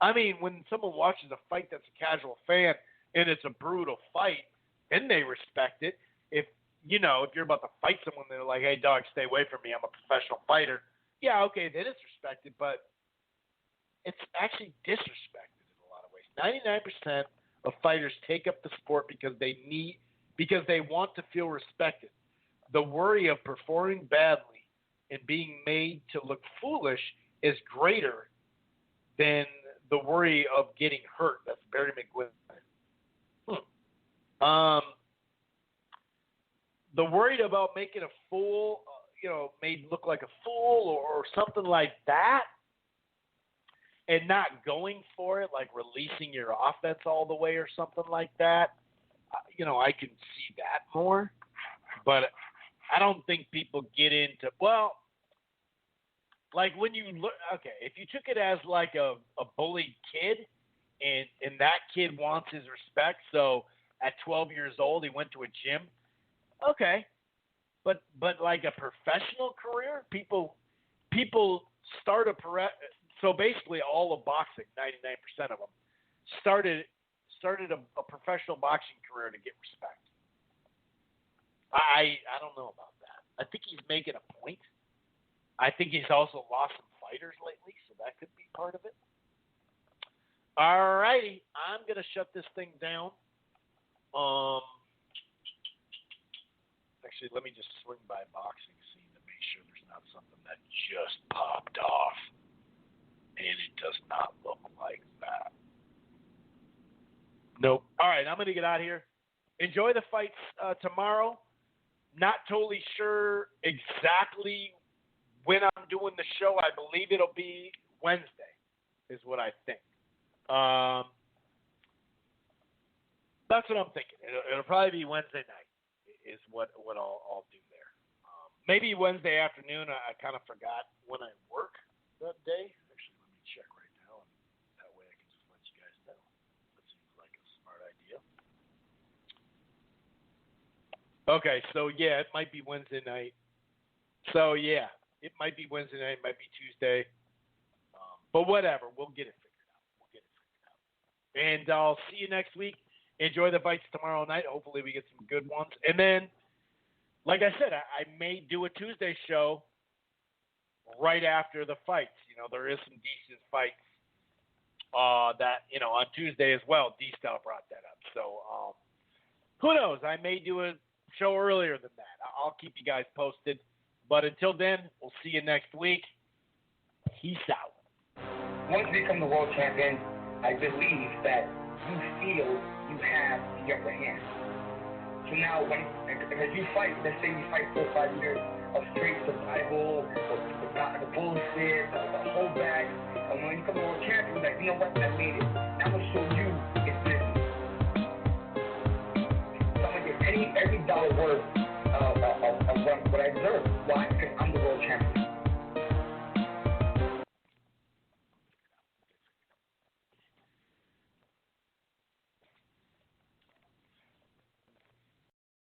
I mean, when someone watches a fight that's a casual fan and it's a brutal fight, then they respect it. If you're about to fight someone, they're like, hey, dog, stay away from me. I'm a professional fighter. Yeah, okay, then it's respected, but it's actually disrespected in a lot of ways. 99% of fighters take up the sport because they want to feel respected. The worry of performing badly and being made to look foolish is greater than the worry of getting hurt. That's Barry McGuinn. The worried about making a fool, made look like a fool or something like that, and not going for it, like releasing your offense all the way or something like that. I can see that more, but I don't think people get into, like when you look, okay, if you took it as like a bullied kid and that kid wants his respect, so at 12 years old he went to a gym, okay, but like a professional career, people start so basically all of boxing, 99% of them, started a professional boxing career to get respect. I don't know about that. I think he's making a point. I think he's also lost some fighters lately, so that could be part of it. All righty, I'm going to shut this thing down. Actually, let me just swing by boxing scene to make sure there's not something that just popped off. And it does not look like that. Nope. All right, I'm going to get out of here. Enjoy the fights tomorrow. Not totally sure exactly when I'm doing the show. I believe it'll be Wednesday is what I think. That's what I'm thinking. It'll probably be Wednesday night is what I'll do there. Maybe Wednesday afternoon. I kind of forgot when I work that day. Actually, let me check right now, and that way I can just let you guys know. That seems like a smart idea. Okay, so yeah, it might be Wednesday night. So yeah, it might be Wednesday night, it might be Tuesday. But whatever, we'll get it figured out. And I'll see you next week. Enjoy the fights tomorrow night. Hopefully we get some good ones. And then, like I said, I may do a Tuesday show right after the fights. There is some decent fights that, on Tuesday as well. D-Style brought that up. So, who knows? I may do a show earlier than that. I'll keep you guys posted. But until then, we'll see you next week. Peace out.
Once you become the world champion, I believe that you feel you have the upper hand. So now, as you fight, let's say you fight 4 or 5 years of straight survival, the bullshit, the holdback, and when you become the world champion, you're like, you know what, I made it. Now I'm going to show you it's business. what I deserve. Why?